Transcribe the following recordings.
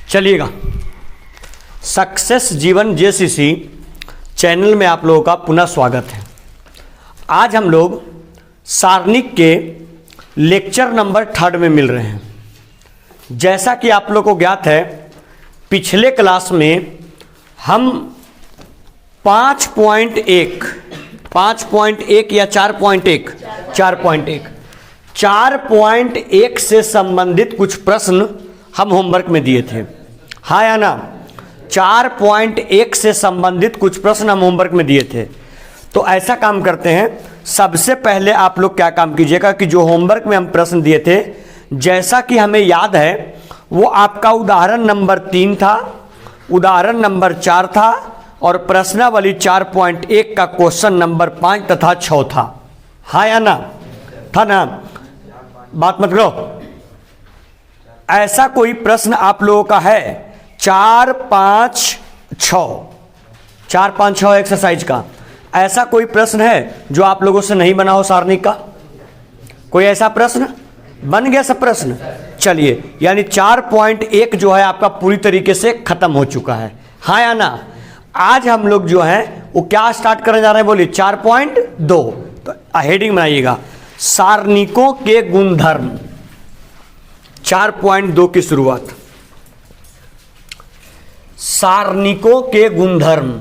चलिएगा, सक्सेस जीवन JCC channel में आप लोगों का पुनः स्वागत है। आज हम लोग सारणिक के लेक्चर नंबर 3 में मिल रहे हैं। जैसा कि आप लोगों को ज्ञात है, पिछले क्लास में हम 5.1 या 4.1 से संबंधित कुछ प्रश्न हम होमवर्क में दिए थे, हाँ या ना। 4.1 से संबंधित कुछ प्रश्न हम होमवर्क में दिए थे। तो ऐसा काम करते हैं, सबसे पहले आप लोग क्या काम कीजिएगा कि जो होमवर्क में हम प्रश्न दिए थे, जैसा कि हमें याद है, वो आपका उदाहरण नंबर 3 था, उदाहरण नंबर 4 था और प्रश्नावली 4.1 का क्वेश्चन नंबर 5 तथा 6 था, हाँ या ना, था ना। बात मत करो। ऐसा कोई प्रश्न आप लोगों का है 4, 5, 6 एक्सरसाइज का, ऐसा कोई प्रश्न है जो आप लोगों से नहीं बना हो सारणिक का? कोई ऐसा प्रश्न बन गया? सब प्रश्न चलिए, यानी 4.1 जो है आपका पूरी तरीके से खत्म हो चुका है, हाँ या ना। आज हम लोग जो है वो क्या स्टार्ट करने जा रहे हैं, बोलिए 4.2। तो हेडिंग बनाइएगा, सारणिकों के गुणधर्म। 4.2 की शुरुआत, सारणिकों के गुणधर्म।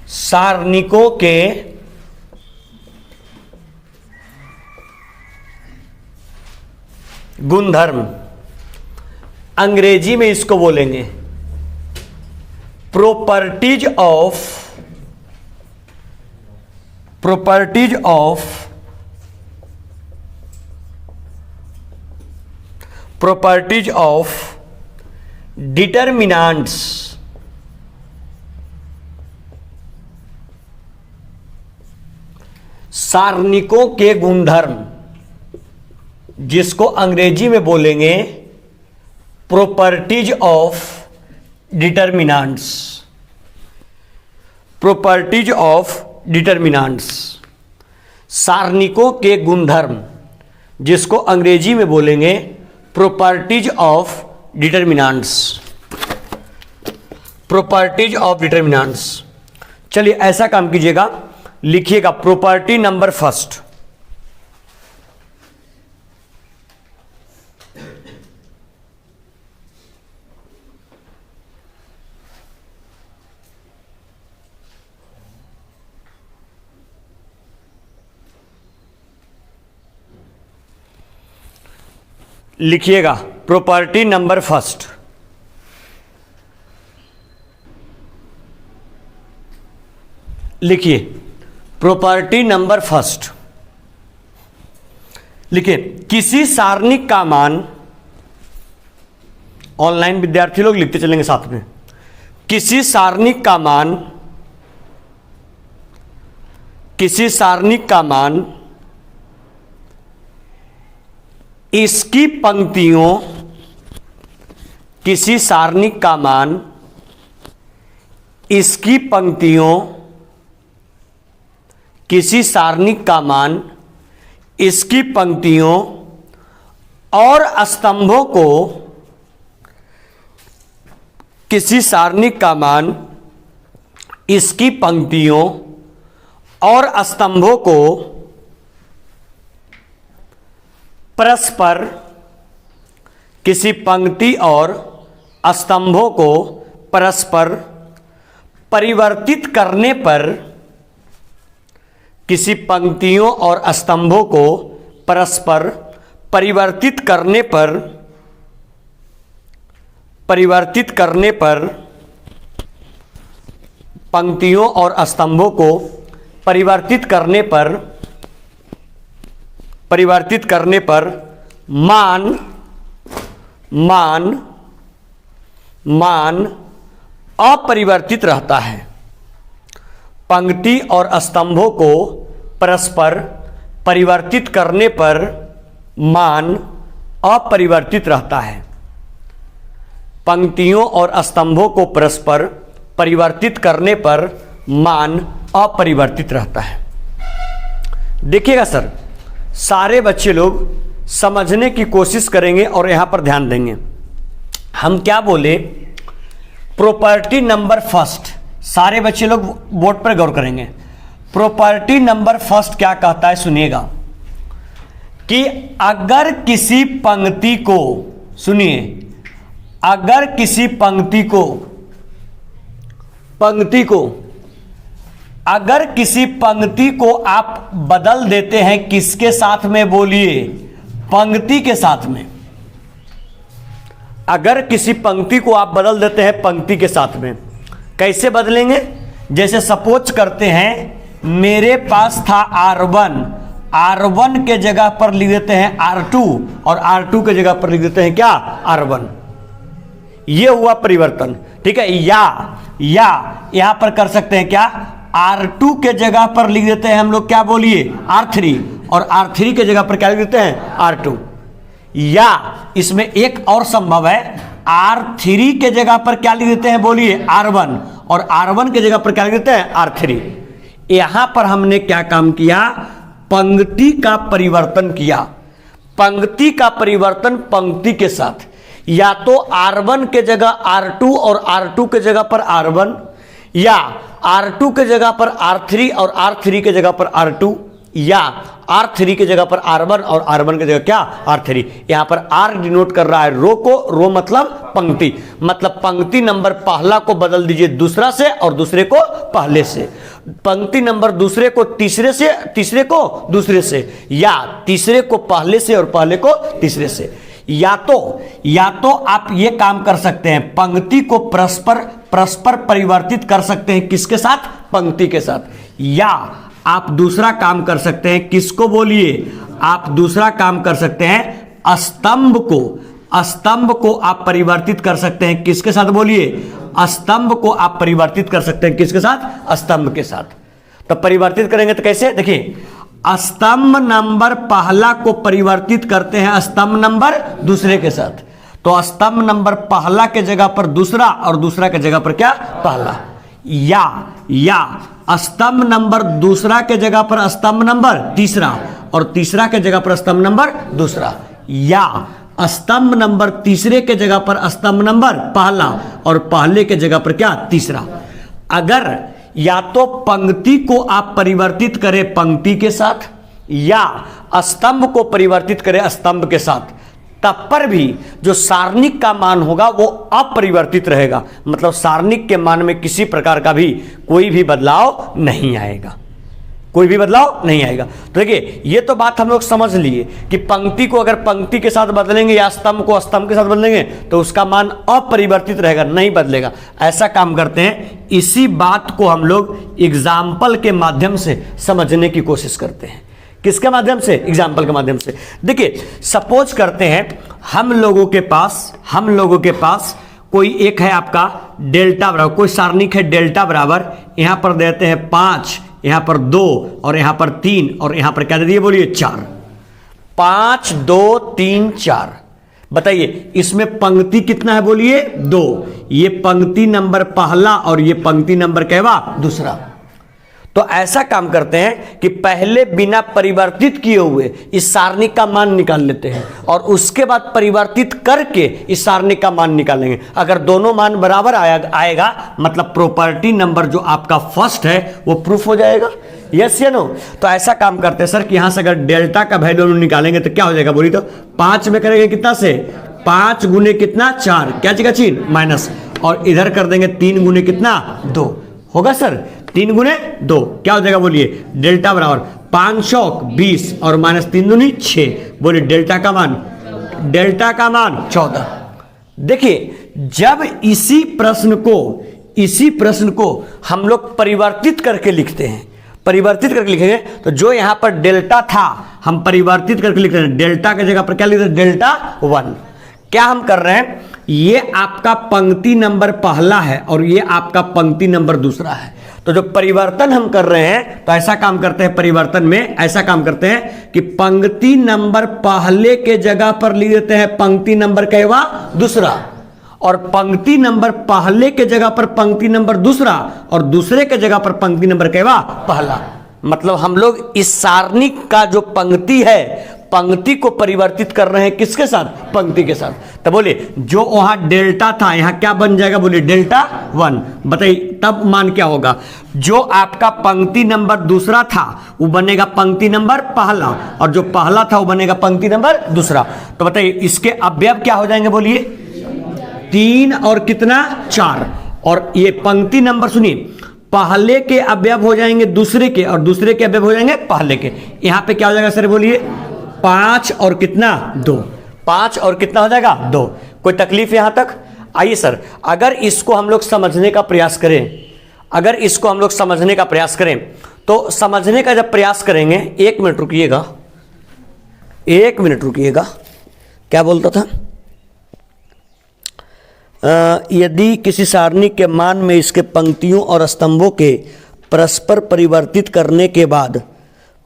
सारणिकों के गुणधर्म, अंग्रेजी में इसको बोलेंगे प्रॉपर्टीज ऑफ डिटर्मिनेंट्स। सारणिकों के गुणधर्म, जिसको अंग्रेजी में बोलेंगे properties of determinants. Properties of determinants, सारणिकों के गुणधर्म, जिसको अंग्रेजी में बोलेंगे properties of determinants. Properties of determinants. चलिए ऐसा काम कीजिएगा, लिखिएगा प्रॉपर्टी नंबर फर्स्ट। लिखिएगा प्रॉपर्टी नंबर फर्स्ट। लिखिए प्रॉपर्टी नंबर फर्स्ट। लिखिए किसी सारणिक का मान, ऑनलाइन विद्यार्थी लोग लिखते चलेंगे साथ में, किसी सारणिक का मान इसकी पंक्तियों, किसी सारणिक का मान इसकी पंक्तियों, किसी सारणिक का मान इसकी पंक्तियों और स्तंभों को, किसी सारणिक का मान इसकी पंक्तियों और स्तंभों को परस्पर, किसी पंक्ति और स्तंभों को परस्पर परिवर्तित करने पर, किसी पंक्तियों और स्तंभों को परस्पर परिवर्तित करने पर, पंक्तियों और स्तंभों को परिवर्तित करने पर मान अपरिवर्तित रहता है। पंक्ति और स्तंभों को परस्पर परिवर्तित करने पर मान अपरिवर्तित रहता है। पंक्तियों और स्तंभों को परस्पर परिवर्तित करने पर मान अपरिवर्तित रहता है। देखिएगा सर, सारे बच्चे लोग समझने की कोशिश करेंगे और यहां पर ध्यान देंगे। हम क्या बोले, प्रॉपर्टी नंबर फर्स्ट, सारे बच्चे लोग बोर्ड पर गौर करेंगे। प्रॉपर्टी नंबर फर्स्ट क्या कहता है, सुनिएगा कि अगर किसी पंक्ति को, सुनिए, अगर किसी अगर किसी पंक्ति को आप बदल देते हैं, किसके साथ में, बोलिए, पंक्ति के साथ में। अगर किसी पंक्ति को आप बदल देते हैं पंक्ति के साथ में, कैसे बदलेंगे? जैसे सपोज करते हैं मेरे पास था R1, R1 के जगह पर लिख देते हैं R2 और R2 के जगह पर लिख देते हैं क्या, R1। ये हुआ परिवर्तन, ठीक है। या यहां पर कर सकते हैं क्या, R2 के जगह पर लिख देते हैं हम लोग क्या, बोलिए, R3 और R3 के जगह पर क्या लिख देते हैं, R2। या इसमें एक और संभव है, R3 के जगह पर क्या लिख देते हैं, बोलिए, R1 और R1 के जगह पर क्या लिख देते हैं, R3। यहां पर हमने क्या काम किया, पंक्ति का परिवर्तन किया। पंक्ति का परिवर्तन पंक्ति के साथ, या तो R1 के जगह R2 और R2 के जगह पर R1, या R2 के जगह पर R3 और R3 के जगह पर R2, या R3 के जगह पर R1 और R1 की जगह क्या, R3। यहां पर R डिनोट कर रहा है रो को, रो मतलब पंक्ति, मतलब पंक्ति नंबर पहला को बदल दीजिए दूसरा से और दूसरे को पहले से, पंक्ति नंबर दूसरे को तीसरे से, तीसरे को दूसरे से, या तीसरे को पहले से और पहले को तीसरे से। या तो आप ये काम कर सकते हैं, पंक्ति को परस्पर परिवर्तित कर सकते हैं, किसके साथ, पंक्ति के साथ। या आप दूसरा काम कर सकते हैं, किसको, बोलिए, आप दूसरा काम कर सकते हैं, स्तंभ को आप परिवर्तित कर सकते हैं, किसके साथ, बोलिए, स्तंभ को आप परिवर्तित कर सकते हैं, किसके साथ, स्तंभ के साथ। तो परिवर्तित करेंगे तो कैसे, देखिए, स्तंभ नंबर पहला को परिवर्तित करते हैं स्तंभ नंबर दूसरे के साथ। तो स्तंभ नंबर पहला के जगह पर दूसरा और दूसरा के जगह पर क्या, पहला। या स्तंभ नंबर दूसरा के जगह पर स्तंभ नंबर तीसरा और तीसरा के जगह पर स्तंभ नंबर दूसरा, या स्तंभ नंबर तीसरे के जगह पर स्तंभ नंबर पहला और पहले के जगह पर क्या, तीसरा। अगर या तो पंक्ति को आप परिवर्तित करें पंक्ति के साथ, या स्तंभ को परिवर्तित करें स्तंभ के साथ, तब पर भी जो सारणिक का मान होगा वो अपरिवर्तित रहेगा, मतलब सारणिक के मान में किसी प्रकार का भी कोई भी बदलाव नहीं आएगा, कोई भी बदलाव नहीं आएगा। तो देखिए, ये तो बात हम लोग समझ लिए कि पंक्ति को अगर पंक्ति के साथ बदलेंगे या स्तंभ को स्तंभ के साथ बदलेंगे तो उसका मान अपरिवर्तित रहेगा, नहीं बदलेगा। ऐसा काम करते हैं, इसी बात को हम लोग एग्जाम्पल के माध्यम से समझने की कोशिश करते हैं। किसके माध्यम से, एग्जाम्पल के माध्यम से। देखिए, सपोज करते हैं हम लोगों के पास कोई एक है आपका डेल्टा बराबर, कोई सारणिक है डेल्टा बराबर, यहां पर देते हैं 5, यहां पर 2 और यहां पर 3 और यहां पर क्या दे दिए, बोलिए, 4। 5 2 3 4। बताइए इसमें पंक्ति कितना है, बोलिए, 2। ये पंक्ति नंबर पहला और ये पंक्ति नंबर कहवा दूसरा। तो ऐसा काम करते हैं कि पहले बिना परिवर्तित किए हुए इस सारणी का मान निकाल लेते हैं और उसके बाद परिवर्तित करके इस सारणी का मान निकालेंगे। अगर दोनों मान बराबर आएगा मतलब प्रॉपर्टी नंबर जो आपका फर्स्ट है वो प्रूफ हो जाएगा। यस या नो? तो ऐसा काम करते हैं सर कि यहां से अगर डेल्टा का वैल्यू निकालेंगे तो क्या हो जाएगा, बोली तो 5 में करेंगे कितना से 5 गुने कितना 4, क्या चीज चिन्ह माइनस, और इधर कर देंगे 3 गुने कितना 2 होगा सर, 3 गुने 2 क्या हो जाएगा, बोलिए, डेल्टा बराबर 520 और माइनस 3 दूनी 6, बोलिए डेल्टा का मान 14। देखिए जब इसी प्रश्न को हम लोग परिवर्तित करके लिखते हैं, परिवर्तित करके लिखेंगे तो जो यहां पर डेल्टा था हम परिवर्तित करके लिख रहे हैं, डेल्टा की जगह पर क्या लिख रहे हैं, डेल्टा 1। क्या हम कर रहे हैं, ये आपका पंक्ति नंबर पहला है और ये आपका पंक्ति नंबर दूसरा है। तो जो परिवर्तन हम कर रहे हैं तो ऐसा काम करते हैं, परिवर्तन में ऐसा काम करते हैं कि पंक्ति नंबर पहले के जगह पर लिख देते हैं पंक्ति नंबर कहवा दूसरा, और पंक्ति नंबर पहले के जगह पर पंक्ति नंबर दूसरा और दूसरे के जगह पर पंक्ति नंबर केवा पहला। मतलब हम लोग इस सारणी का जो पंक्ति है, पंक्ति को परिवर्तित कर रहे हैं किसके साथ? पंक्ति के साथ। तब बोलिए जो वहां डेल्टा था यहां क्या बन जाएगा? बोलिए डेल्टा 1। बताइए तब मान क्या होगा? जो आपका पंक्ति नंबर दूसरा था वो बनेगा पंक्ति नंबर पहला, और जो पहला था वो बनेगा पंक्ति नंबर दूसरा। तो बताइए इसके अवयव क्या हो जाएंगे? बोलिए 3 और कितना 4। और ये पंक्ति नंबर सुनिए, पहले के अवयव हो जाएंगे दूसरे के और दूसरे के अवयव हो जाएंगे पहले के। यहां पे क्या हो जाएगा सर? बोलिए 5 और कितना 2। 5 और कितना हो जाएगा 2। कोई तकलीफ यहां तक? आइए सर, अगर इसको हम लोग समझने का प्रयास करें, अगर इसको हम लोग समझने का प्रयास करें तो समझने का जब प्रयास करेंगे, 1 मिनट रुकिएगा, 1 मिनट रुकिएगा। क्या बोलता था? यदि किसी सारणी के मान में इसके पंक्तियों और स्तंभों के परस्पर परिवर्तित करने के बाद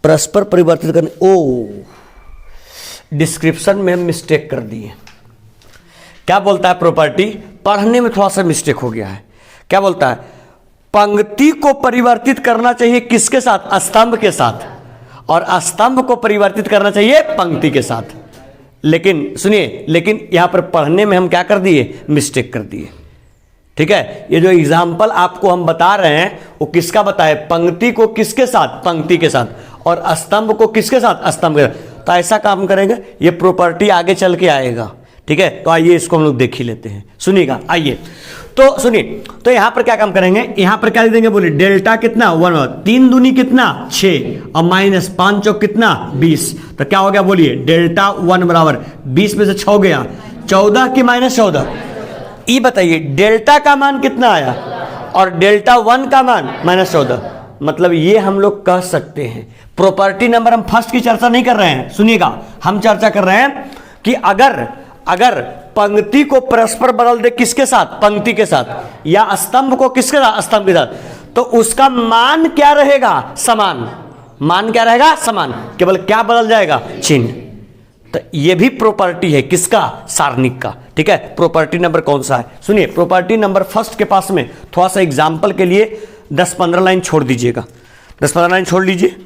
परस्पर परिवर्तित करने, ओ डिस्क्रिप्शन में हम मिस्टेक कर दिए। क्या बोलता है? प्रॉपर्टी पढ़ने में थोड़ा सा मिस्टेक हो गया है। क्या बोलता है? पंक्ति को परिवर्तित करना चाहिए किसके साथ? स्तंभ के साथ, और स्तंभ को परिवर्तित करना चाहिए पंक्ति के साथ। लेकिन सुनिए, लेकिन यहां पर पढ़ने में हम क्या कर दिए? मिस्टेक कर दिए। ठीक है, ये जो एग्जाम्पल आपको हम बता रहे हैं वो किसका बताए? पंक्ति को किसके साथ? पंक्ति के साथ, और स्तंभ को किसके साथ? स्तंभ के साथ। तो ऐसा काम करेंगे, ये प्रॉपर्टी आगे चल के आएगा। ठीक है, तो आइए इसको हम लोग देख ही लेते हैं। सुनिएगा, आइए तो सुनिए, तो यहां पर क्या काम करेंगे? यहां पर क्या लिख देंगे? बोलिए डेल्टा कितना 1, 3 दूनी कितना 6 और माइनस 5 चौक कितना 20। तो क्या हो गया? बोलिए डेल्टा 1 बराबर 20 में से 6 गया 14 की माइनस 14। ये बताइए डेल्टा का मान कितना आया और डेल्टा 1 का मान माइनस 14। मतलब ये हम लोग कह सकते हैं, प्रॉपर्टी नंबर हम फर्स्ट की चर्चा नहीं कर रहे हैं। सुनिएगा, हम चर्चा कर रहे हैं कि अगर पंक्ति को परस्पर बदल दे किसके साथ? पंक्ति के साथ, या स्तंभ को किसके साथ? स्तंभ के साथ, तो उसका मान क्या रहेगा? समान। मान क्या रहेगा? समान। केवल क्या बदल जाएगा? चिन्ह। तो ये भी प्रॉपर्टी है किसका? सारणिक का। ठीक है, प्रॉपर्टी नंबर कौन सा है? सुनिए, प्रॉपर्टी नंबर फर्स्ट के पास में थोड़ा सा एग्जाम्पल के लिए 10-15 लाइन छोड़ दीजिएगा। 10-15 लाइन छोड़ लीजिए,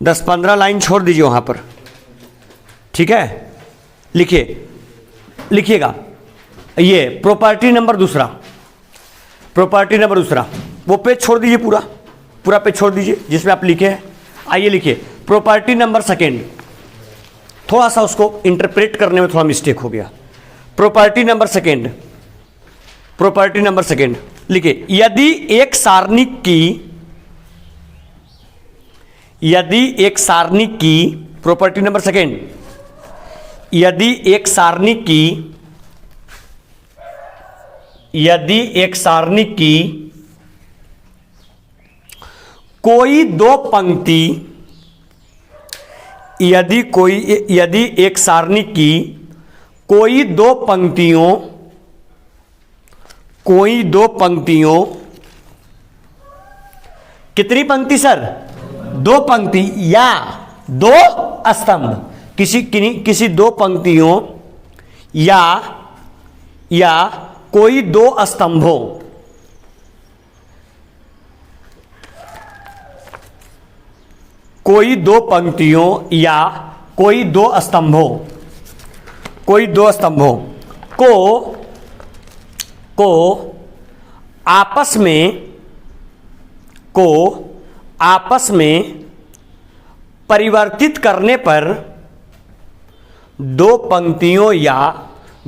10-15 लाइन छोड़ दीजिए वहां पर। ठीक है, लिखिएगा ये प्रॉपर्टी नंबर दूसरा, प्रॉपर्टी नंबर दूसरा, वो पेज छोड़ दीजिए, पूरा पेज छोड़ दीजिए जिसमें आप लिखे हैं। आइए लिखिए प्रॉपर्टी नंबर सेकेंड। थोड़ा सा उसको इंटरप्रेट करने में थोड़ा मिस्टेक हो गया। Property number second, property number second लिखिए, यदि एक सारणी की प्रॉपर्टी नंबर सेकेंड, यदि एक सारणी की कोई दो पंक्ति, यदि एक सारणी की कोई दो पंक्तियों, कितनी पंक्ति सर? 2 पंक्ति या 2 स्तंभ, किसी 2 पंक्तियों या कोई 2 स्तंभों, कोई 2 पंक्तियों या कोई 2 स्तंभों को आपस में परिवर्तित करने पर, 2 पंक्तियों या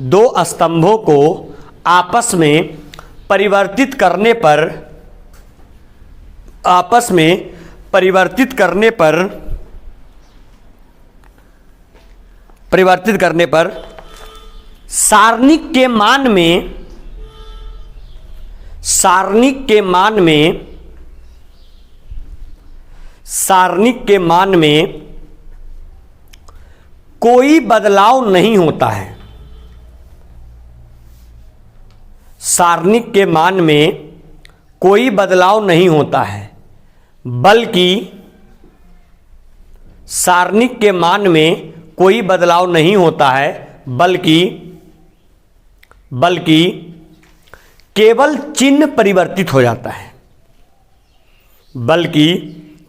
2 स्तंभों को आपस में परिवर्तित करने पर सारणिक के मान में कोई बदलाव नहीं होता है। सारणिक के मान में कोई बदलाव नहीं होता है, बल्कि सारणिक के मान में कोई बदलाव नहीं होता है, बल्कि बल्कि केवल चिन्ह परिवर्तित हो जाता है, बल्कि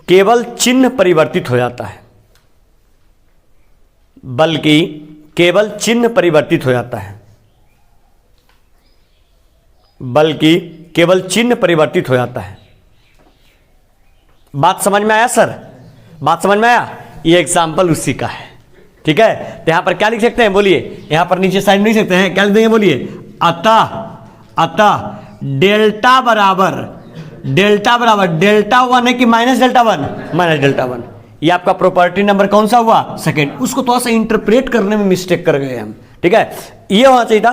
केवल चिन्ह परिवर्तित हो जाता है, बल्कि केवल चिन्ह परिवर्तित हो जाता है, बल्कि केवल चिन्ह परिवर्तित हो जाता है। बात समझ में आया सर? बात समझ में आया? ये एग्जाम्पल उसी का है, ठीक है। तो यहां पर क्या लिख सकते हैं बोलिए, यहां पर नीचे साइड नहीं सकते हैं, क्या लिख देंगे बोलिए, अतः डेल्टा बराबर डेल्टा वन है कि minus delta one, minus delta one. ये आपका प्रॉपर्टी नंबर कौन सा हुआ, सेकेंड। उसको थोड़ा सा इंटरप्रेट करने में मिस्टेक कर गए हम, ठीक है। ये होना चाहिए था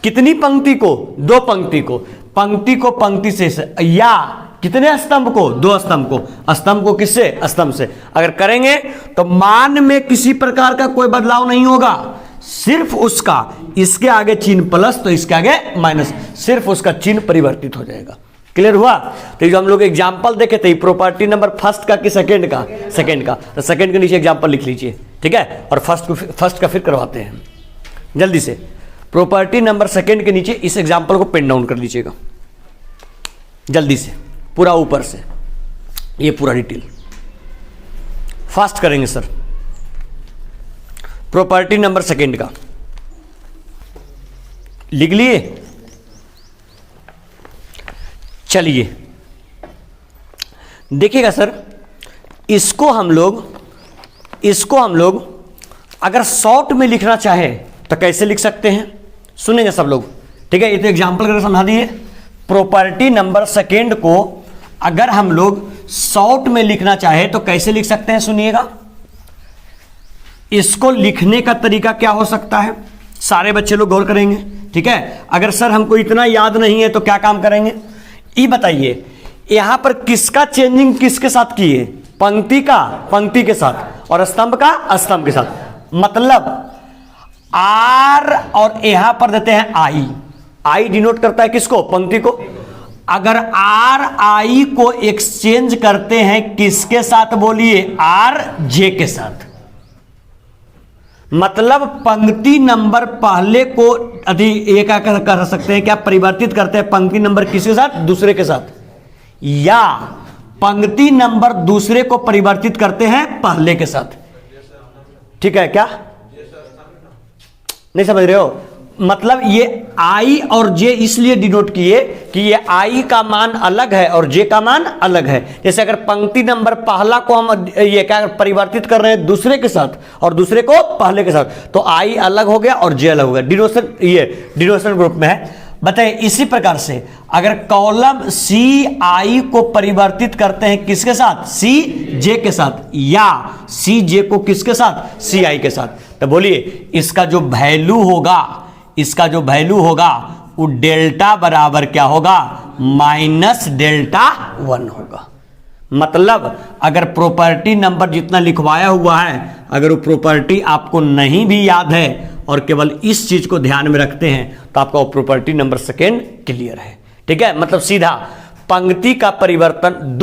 कितनी पंक्ति को, दो पंक्ति को, पंक्ति को पंक्ति से, या कितने स्तंभ को, दो स्तंभ को, स्तंभ को किससे, स्तंभ से। अगर करेंगे तो मान में किसी प्रकार का कोई बदलाव नहीं होगा, सिर्फ उसका, इसके आगे चिन्ह प्लस तो इसके आगे माइनस, सिर्फ उसका चिन्ह परिवर्तित हो जाएगा। क्लियर हुआ? तो जो हम लोग एग्जाम्पल देखे थे प्रॉपर्टी नंबर फर्स्ट का कि सेकंड का, सेकंड का, तो सेकंड के नीचे एग्जाम्पल लिख लीजिए, ठीक है। और फर्स्ट का फिर करवाते हैं जल्दी से। प्रॉपर्टी नंबर सेकंड के नीचे इस एग्जाम्पल को पेन डाउन कर लीजिएगा जल्दी से, पूरा ऊपर से, ये पूरा डिटेल फास्ट करेंगे सर। प्रॉपर्टी नंबर सेकंड का लिख लिए? चलिए देखिएगा सर, इसको हम लोग अगर शॉर्ट में लिखना चाहे तो कैसे लिख सकते हैं, सुनेंगे सब लोग, ठीक है। ये तो एग्जाम्पल करके समझा दिए। प्रॉपर्टी नंबर सेकेंड को अगर हम लोग शॉर्ट में लिखना चाहे तो कैसे लिख सकते हैं, सुनिएगा। इसको लिखने का तरीका क्या हो सकता है, सारे बच्चे लोग गौर करेंगे, ठीक है। अगर सर हमको इतना याद नहीं है तो क्या काम करेंगे, ये बताइए। यहां पर किसका चेंजिंग किसके साथ किए, पंक्ति का पंक्ति के साथ और स्तंभ का स्तंभ के साथ। मतलब आर और यहां पर देते हैं आई डिनोट करता है किसको, पंक्ति को। अगर आर आई को एक्सचेंज करते हैं किसके साथ बोलिए, आर जे के साथ। मतलब पंक्ति नंबर पहले को एक कर सकते हैं क्या, परिवर्तित करते हैं पंक्ति नंबर किसके साथ, दूसरे के साथ, या पंक्ति नंबर दूसरे को परिवर्तित करते हैं पहले के साथ, ठीक है। क्या नहीं समझ रहे हो? मतलब ये आई और जे इसलिए डिनोट किए कि ये आई का मान अलग है और जे का मान अलग है। जैसे अगर पंक्ति नंबर पहला को हम ये क्या परिवर्तित कर रहे हैं दूसरे के साथ और दूसरे को पहले के साथ, तो आई अलग हो गया और जे अलग हो गया, डिनोशन, ये डिनोशन ग्रुप में है। बताइए इसी प्रकार से अगर कॉलम सी आई को परिवर्तित करते हैं किसके साथ, सी जे के साथ, या सी जे को किसके साथ, सी आई के साथ, तो बोलिए इसका जो वैल्यू होगा, इसका जो वैल्यू होगा वो डेल्टा बराबर क्या होगा, माइनस डेल्टा वन होगा। मतलब अगर प्रॉपर्टी नंबर जितना लिखवाया हुआ है, अगर वो प्रॉपर्टी आपको नहीं भी याद है और केवल इस चीज को ध्यान में रखते हैं तो आपका वो प्रॉपर्टी नंबर सेकेंड क्लियर है, ठीक है। मतलब सीधा पंक्ति का परिवर्तन,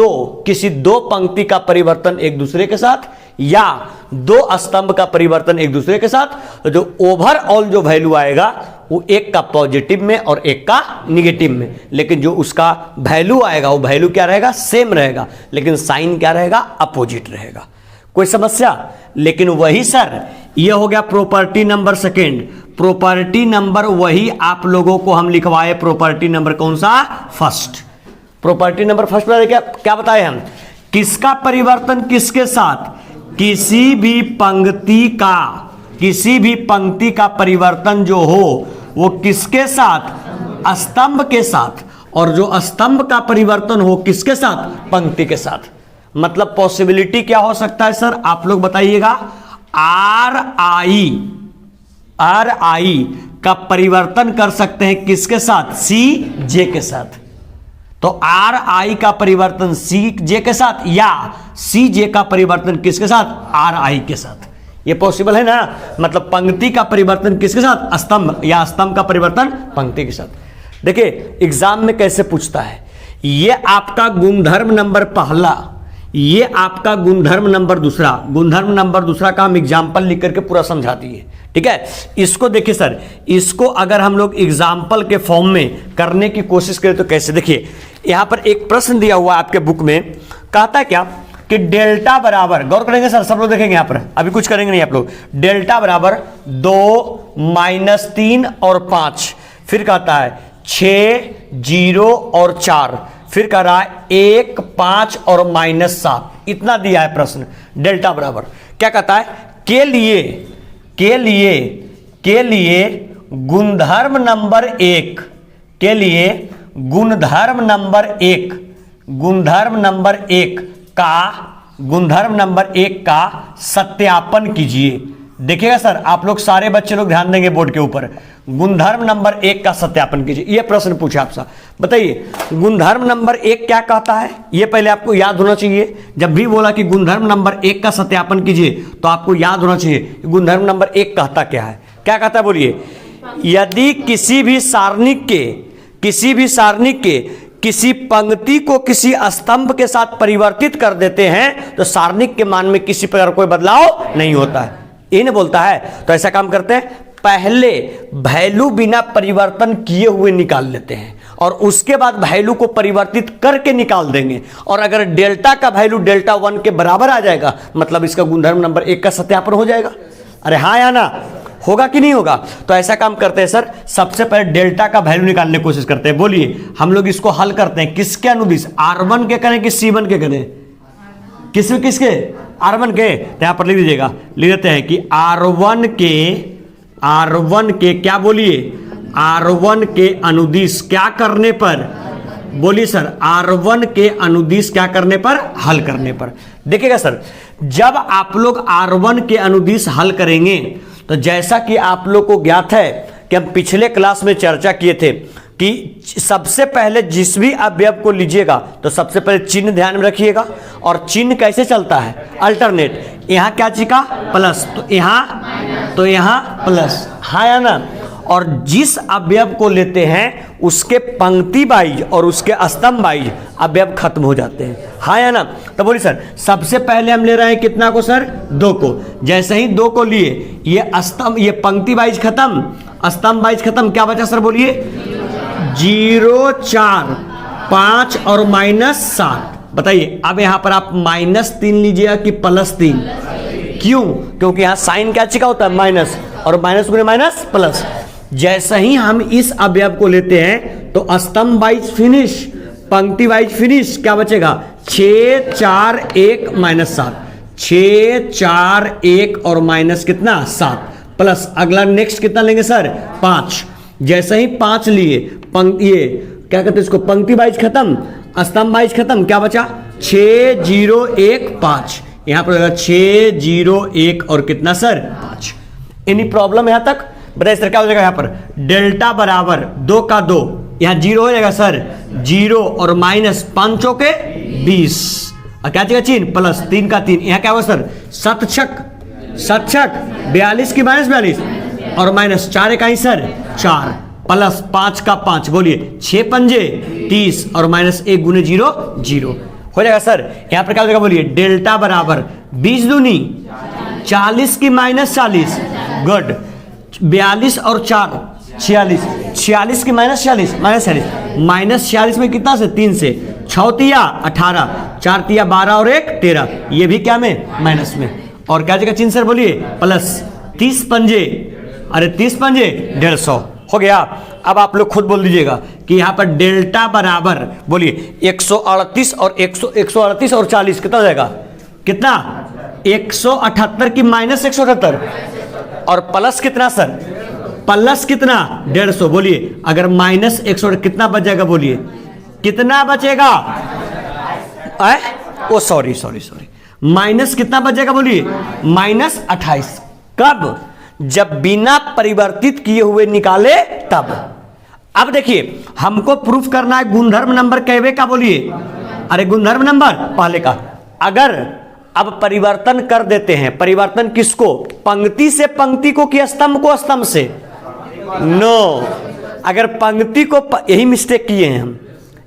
किसी दो पंक्ति का परिवर्तन एक दूसरे के साथ या दो स्तंभ का परिवर्तन एक दूसरे के साथ, तो जो ओवरऑल जो वैल्यू आएगा वो एक का पॉजिटिव में और एक का निगेटिव में, लेकिन जो उसका वैल्यू आएगा वो वैल्यू क्या रहेगा, सेम रहेगा, लेकिन साइन क्या रहेगा, अपोजिट रहेगा। कोई समस्या? लेकिन वही सर ये हो गया property number second. Property number वही आप लोगों को हम लिखवाए, प्रॉपर्टी नंबर कौन सा, फर्स्ट। प्रॉपर्टी नंबर फर्स्ट में क्या बताए हम, किसका परिवर्तन किसके साथ, किसी भी पंक्ति का परिवर्तन जो हो वो किसके साथ, स्तंभ के साथ, और जो स्तंभ का परिवर्तन हो किसके साथ, पंक्ति के साथ। मतलब पॉसिबिलिटी क्या हो सकता है सर, आप लोग बताइएगा। आर आई का परिवर्तन कर सकते हैं किसके साथ, सी जे के साथ। तो आर आई का परिवर्तन सी जे के साथ या सी जे का परिवर्तन किसके साथ, आर आई के साथ। ये पॉसिबल है ना। मतलब पंक्ति का परिवर्तन किसके साथ, स्तंभ, या स्तंभ का परिवर्तन पंक्ति के साथ। देखिए एग्जाम में कैसे पूछता है, ये आपका गुणधर्म नंबर पहला, ये आपका गुणधर्म नंबर दूसरा। गुणधर्म नंबर दूसरा का हम एग्जाम्पल लिख करके पूरा समझा दिए, ठीक है। इसको देखिए सर, इसको अगर हम लोग एग्जाम्पल के फॉर्म में करने की कोशिश करें तो कैसे, देखिए यहां पर एक प्रश्न दिया हुआ है आपके बुक में, कहता है क्या कि डेल्टा बराबर, गौर करेंगे सर, सब लोग देखेंगे यहां पर, अभी कुछ करेंगे नहीं आप लोग। डेल्टा बराबर 2 - 3 और 5, फिर कहता है 6 0 और 4, फिर कह रहा है 1 5 और -7, इतना दिया है प्रश्न। डेल्टा बराबर क्या कहता है, के लिए गुणधर्म नंबर 1, के लिए गुणधर्म नंबर 1 का सत्यापन कीजिए। देखिएगा सर, आप लोग सारे बच्चे लोग ध्यान देंगे बोर्ड के ऊपर, गुणधर्म नंबर 1 का सत्यापन कीजिए। यह प्रश्न पूछा आपसे, बताइए गुणधर्म नंबर 1 क्या कहता है, यह पहले आपको याद होना चाहिए। जब भी बोला कि गुणधर्म नंबर 1 का सत्यापन कीजिए तो आपको याद होना चाहिए गुणधर्म नंबर 1 कहता क्या है। क्या कहता है बोलिए, यदि किसी भी सारणिक के किसी पंक्ति को किसी स्तंभ के साथ परिवर्तित कर देते हैं तो सारणिक के मान में किसी प्रकार कोई बदलाव नहीं होता है, इन बोलता है। तो ऐसा काम करते हैं, पहले वैल्यू बिना परिवर्तन किए हुए निकाल लेते हैं और उसके बाद वैल्यू को परिवर्तित करके निकाल देंगे, और अगर डेल्टा का वैल्यू डेल्टा 1 के बराबर आ जाएगा मतलब इसका गुणधर्म नंबर 1 का सत्यापन हो जाएगा। अरे हाँ या ना, होगा कि नहीं होगा। तो ऐसा काम करते हैं सर, सबसे पहले डेल्टा का वैल्यू निकालने की कोशिश करते हैं। बोलिए हम लोग इसको हल करते हैं किसके अनुदिश, R1 के करें कि C1 के करें, किसके R1 के, तो यहां पर लिख दीजिएगा, लिख देते हैं कि R1 के क्या, बोलिए R1 के अनुदिश क्या करने पर, बोलिए सर R1 के अनुदिश क्या करने पर, हल करने पर। देखिएगा सर, जब आप लोग R1 के अनुदिश हल करेंगे तो जैसा कि आप लोग को ज्ञात है कि हम पिछले क्लास में चर्चा किए थे कि सबसे पहले जिस भी अवयव को लीजिएगा तो सबसे पहले चिन्ह ध्यान में रखिएगा, और चिन्ह कैसे चलता है, अल्टरनेट। यहाँ क्या चीज का, प्लस, तो यहाँ प्लस, हाँ या ना। और जिस अवयव को लेते हैं उसके पंक्ति वाइज और उसके स्तंभ वाइज अवयव खत्म हो जाते हैं, हाँ या ना। तो बोलिए सर, सबसे पहले हम ले रहे हैं कितना को सर, 2 को। जैसे ही 2 को लिए ये स्तंभ, ये पंक्ति वाइज खत्म, स्तंभ वाइज खत्म, क्या बचा सर बोलिए, 0 4 5 और -7। बताइए अब यहां पर आप -3 लीजिएगा कि +3, क्यों, क्योंकि यहां साइन क्या चिका होता है, माइनस, और माइनस गुने माइनस प्लस। जैसे ही हम इस अवयव को लेते हैं तो स्तंभ वाइज फिनिश, पंक्ति वाइज फिनिश, क्या बचेगा, 6 4 1 -7, 6 4 1 और माइनस कितना, 7, प्लस अगला नेक्स्ट कितना लेंगे सर, 5। जैसे ही 5 लिए, ये क्या कहते हैं इसको, पंक्ति वाइज खत्म, स्तंभ वाइज खत्म, क्या बचा, 6 0 1 5, यहां पर 6 0 1 और कितना सर, 5। एनी प्रॉब्लम यहां तक, बताइए सर क्या हो जाएगा, यहां पर डेल्टा बराबर 2 का 2, यहां 0 हो जाएगा सर, 0 और माइनस 5 के 20, और क्या चाहिए चिन्ह, प्लस 3 का 3, यहां क्या हुआ सर, 7 छक 42 की -42 और माइनस 4 इकाई सर 4, प्लस 5 का 5, बोलिए 6 पंजे 30 और -1 गुने 0 0 हो जाएगा सर। यहां पर क्या हो जाएगा, बोलिए डेल्टा बराबर 20 दूनी 40 की -40, गुड, 42 और 4 46, 46 की -40 -46 में कितना से, 3 से, 6 तिया 18, 4 तिया 12 और 1 13, ये भी क्या में, माइनस में, और क्या जगह चिन्ह सर बोलिए, प्लस 30 पंजे, अरे 30 पंजे 150 हो गया। अब आप लोग खुद बोल दीजिएगा कि यहाँ पर डेल्टा बराबर, बोलिए 138 और 138 और 40 कितना हो जाएगा, कितना, 178 की -178 और प्लस कितना सर, प्लस कितना 150, बोलिए अगर -100 कितना बच जाएगा, बोलिए कितना बचेगा, ओ सॉरी माइनस कितना बचेगा, बोलिए -28। कब, जब बिना परिवर्तित किए हुए निकाले तब। अब देखिए हमको प्रूफ करना है गुणधर्म नंबर कहवे का, बोलिए, अरे गुणधर्म नंबर पहले का। अगर अब परिवर्तन कर देते हैं, परिवर्तन किसको, पंक्ति से पंक्ति को कि स्तंभ को स्तंभ से, नो, अगर पंक्ति को, यही मिस्टेक किए हैं हम,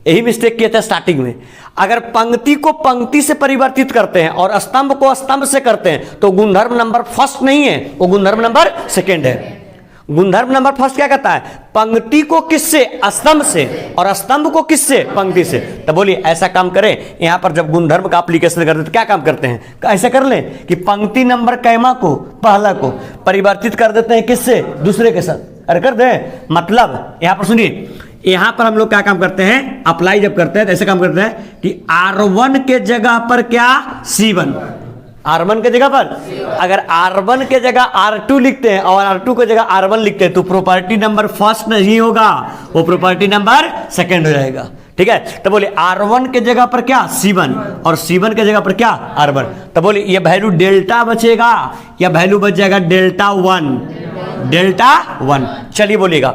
यही मिस्टेक किए थे स्टार्टिंग में। अगर पंक्ति को पंक्ति से परिवर्तित करते हैं और स्तंभ को स्तंभ से करते हैं तो गुणधर्म नंबर फर्स्ट नहीं है, वो गुणधर्म नंबर सेकेंड है। गुणधर्म नंबर फर्स्ट क्या कहता है, पंक्ति को किससे, स्तंभ से, और स्तंभ को किससे, पंक्ति से। तो बोलिए ऐसा काम करें, यहां पर जब गुणधर्म का एप्लीकेशन करते हैं तो क्या काम करते हैं, ऐसे कर लें कि पंक्ति नंबर कैमा को, पहला को परिवर्तित कर देते हैं किससे, दूसरे के साथ। अरे कर दें, मतलब यहां पर सुनिए, यहां पर हम लोग क्या काम करते हैं, अप्लाई जब करते हैं तो ऐसे काम करते हैं कि R1 के जगह पर क्या, C1, R1 के जगह पर, अगर R1 के जगह R2 लिखते हैं और R2 के जगह R1 लिखते हैं तो प्रॉपर्टी नंबर फर्स्ट नहीं होगा, वो प्रॉपर्टी नंबर सेकंड हो जाएगा। ठीक है, तो बोलिए R1 के जगह पर क्या, C1, और C1 के जगह पर क्या, R1। तो बोलिए ये वैल्यू डेल्टा बचेगा या वैल्यू बच जाएगा डेल्टा 1, डेल्टा 1। चलिए बोलिएगा,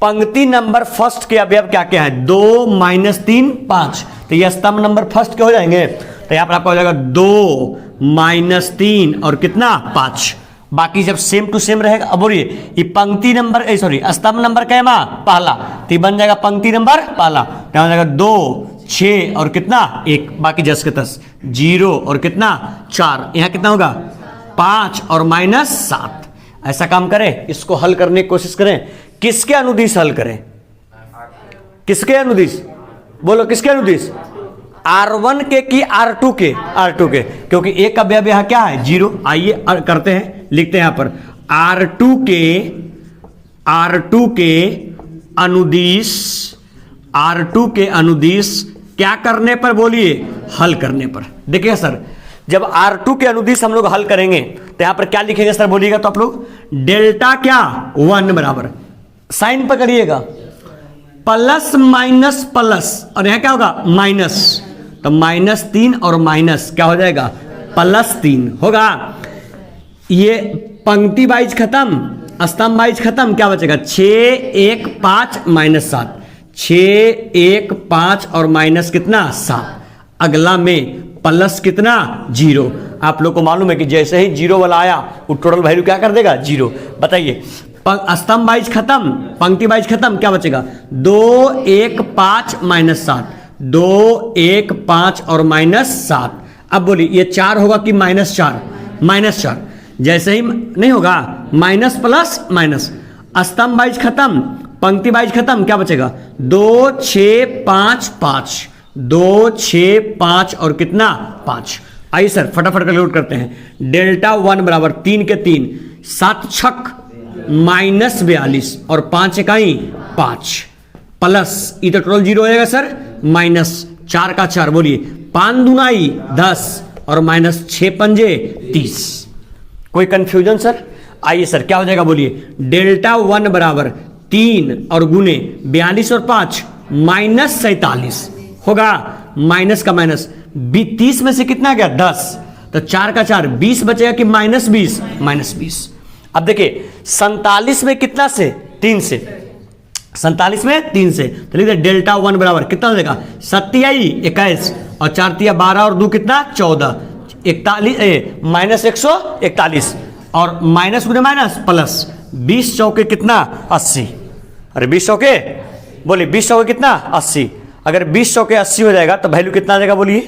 पंक्ति नंबर फर्स्ट के अवयव क्या क्या है, 2 - 3 5, तो ये स्तंभ नंबर फर्स्ट के हो जाएंगे। तो यहां पर आपका हो जाएगा 2 - 3 और कितना, 5। बाकी जब सेम टू सेम रहेगा, अब बोलिए ये पंक्ति नंबर, सॉरी स्तंभ नंबर क्या है, पहला, तो ये बन जाएगा पंक्ति नंबर पहला, क्या हो जाएगा 2 6 और कितना 1, बाकी 10 के 10, 0 और कितना 4, यहां कितना होगा 5 और -7। ऐसा काम करें, इसको हल करने की कोशिश करें, किसके अनुदिश हल करें, किसके अनुदिश, बोलो किसके अनुदिश, R1 के कि R2 के, R2 के, क्योंकि एक का अवयव यहाँ क्या है, 0। आइए करते हैं, लिखते हैं यहां पर R2 के अनुदिश, R2 के अनुदिश क्या करने पर, बोलिए हल करने पर। देखिए सर, जब R2 के अनुदिश हम लोग हल करेंगे तो यहां पर क्या लिखेंगे सर, बोलिएगा तो आप लोग, डेल्टा क्या 1 बराबर, साइन पकड़िएगा, प्लस माइनस प्लस, और यहां क्या होगा माइनस, तो -3 और माइनस क्या हो जाएगा, +3 होगा। ये पंक्ति वाइज खत्म, स्तंभ वाइज खत्म, क्या बचेगा 6 1 5 -7, 6 1 5 और माइनस कितना 7, अगला में प्लस कितना 0। आप लोग को मालूम है कि जैसे ही 0 वाला आया वो टोटल वैल्यू क्या कर देगा 0। बताइए, स्तंभ वाइज खत्म, पंक्ति वाइज खत्म, क्या बचेगा 2 1 5 -7, 2 1 5 और -7। अब बोलिए ये 4 होगा कि -4, -4, जैसे ही नहीं होगा, माइनस प्लस माइनस, स्तंभ वाइज खत्म, पंक्ति वाइज खत्म, क्या बचेगा 2 6 5 5, 2 6 5 और कितना 5। आइए सर फटाफट कैलकुलेट करते हैं, डेल्टा 1 बराबर 3 के 3, 7 छक -42 और 5 इकाई 5, प्लस ये तो टोटल 0 हो जाएगा सर, -4 का 4, बोलिए 5 दूनाई 10 और -6 पंजे 30। कोई कंफ्यूजन सर? आइए सर क्या हो जाएगा बोलिए, डेल्टा 1 बराबर 3 और गुने 42 और 5 -47 होगा, माइनस का माइनस, 30 में से कितना गया 10, तो 4 का 4 20 बचेगा कि -20, -20। अब देखिए 47 में कितना से 3 से, 47 में 3 से, तो लिखते डेल्टा 1 बराबर कितना हो जाएगा 27 21 और 4 तिया 12 और 2 कितना 14, 41 -141 और माइनस गुने माइनस प्लस, 20 चौके कितना 80, अरे 20 चौके बोलिए 20 चौके कितना 80, अगर 20 चौके 80 हो जाएगा तो वैल्यू कितना आ जाएगा बोलिए,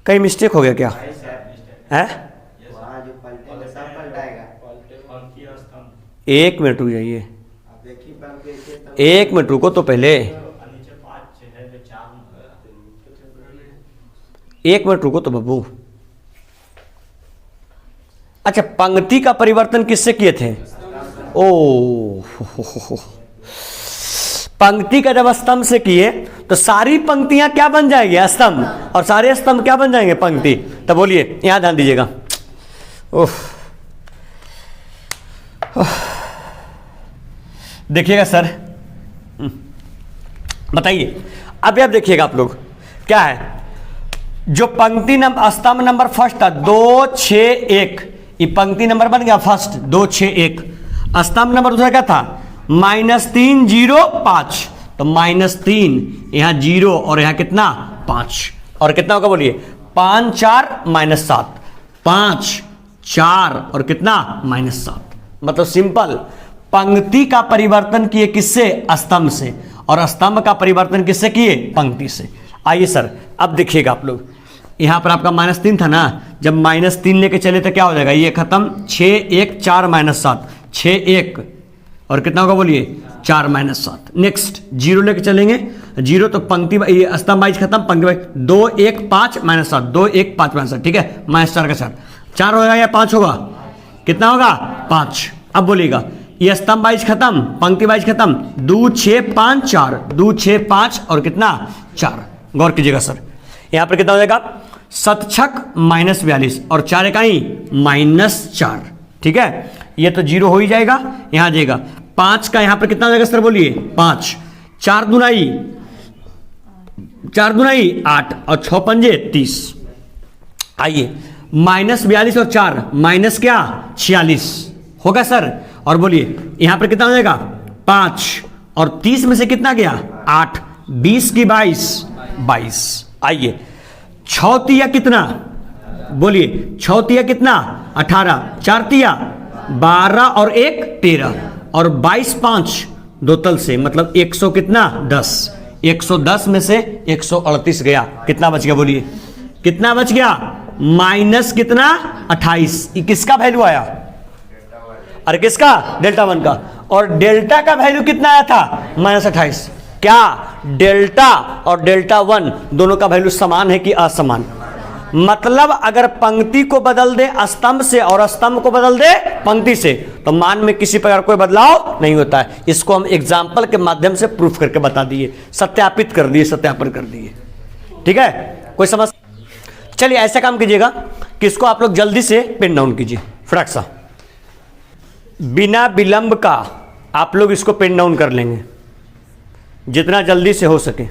कहीं मिस्टेक हो गया क्या है? एक मिनट रुक जाइए, एक मिनट रुको तो पहले, एक मिनट रुको तो बब्बू। अच्छा पंक्ति का परिवर्तन किससे किए थे? ओ पंक्ति का जब स्तंभ से किए तो सारी पंक्तियां क्या बन जाएंगी स्तंभ, और सारे स्तंभ क्या बन जाएंगे पंक्ति। तो बोलिए यहां ध्यान दीजिएगा, देखिएगा सर, बताइए अब आप देखिएगा आप लोग क्या है, जो पंक्ति नंबर स्तंभ नंबर फर्स्ट था 2 6 1, ये पंक्ति नंबर बन गया फर्स्ट 2 6 1, स्तंभ नंबर दूसरा क्या था -3 0 5, तो -3 यहां 0 और यहां कितना 5, और कितना होगा बोलिए 5 4 -7, 5 4 और कितना -7। मतलब सिंपल, पंक्ति का परिवर्तन किए किससे स्तंभ से, और स्तंभ का परिवर्तन किससे किए? पंक्ति से। आइए सर अब देखिएगा आप लोग, यहाँ पर आपका -3 था ना, जब -3 लेके चले तो क्या हो जाएगा? ये खत्म, 6 1 4 -7, 6 1 और कितना होगा बोलिए? 4 -7। नेक्स्ट 0 लेके चलेंगे, 0 तो पंक्ति ये स्तंभ वाइज खत्म, पंक्ति वाइज 2 1 5 -7, 2 1 5 -7, ठीक है, -4 का 4 होगा या 5 होगा? कितना होगा? 5। अब बोलिएगा ये स्तंभ वाइज खत्म, पंक्ति वाइज खत्म, 2 6 5 4, 2 6 5 और कितना? 4। गौर कीजिएगा सर, यहाँ पर कितना हो जाएगा? 7 छक -42 और 4 इकाई -4, ठीक है, ये तो 0 हो ही जाएगा, यहाँ जाएगा 5 का, यहाँ पर कितना हो जाएगा सर बोलिए? 5, 4 दूनाई 8 और 6 पंजे 30। आइए -42 और 4 माइनस क्या? 46 होगा सर। और बोलिए यहां पर कितना हो जाएगा? 5 और 30 में से कितना गया? 8, 20 की 22। आइए 6 तिया कितना? बोलिए 6 तिया कितना? 18, 4 तिया 12 और 1 13 और 22 5 दो तल से, मतलब 100 कितना? 10। 110 में से 138 गया, कितना बच गया बोलिए? कितना बच गया? माइनस कितना? 28। किसका वैल्यू आया? अरे किसका? डेल्टा 1 का। और डेल्टा का वैल्यू कितना आया था? -28। क्या डेल्टा और डेल्टा 1 दोनों का वैल्यू समान है कि असमान? मतलब अगर पंक्ति को बदल दे स्तंभ से और स्तंभ को बदल दे पंक्ति से तो मान में किसी प्रकार कोई बदलाव नहीं होता है। इसको हम एग्जाम्पल के माध्यम से प्रूफ करके बता दिए, सत्यापित कर दिए, सत्यापन कर दिए, ठीक है। कोई समझ? चलिए ऐसा काम कीजिएगा कि इसको आप लोग जल्दी से पेन डाउन कीजिए, फटाक सा, बिना विलंब का आप लोग इसको पेन डाउन कर लेंगे जितना जल्दी से हो सके,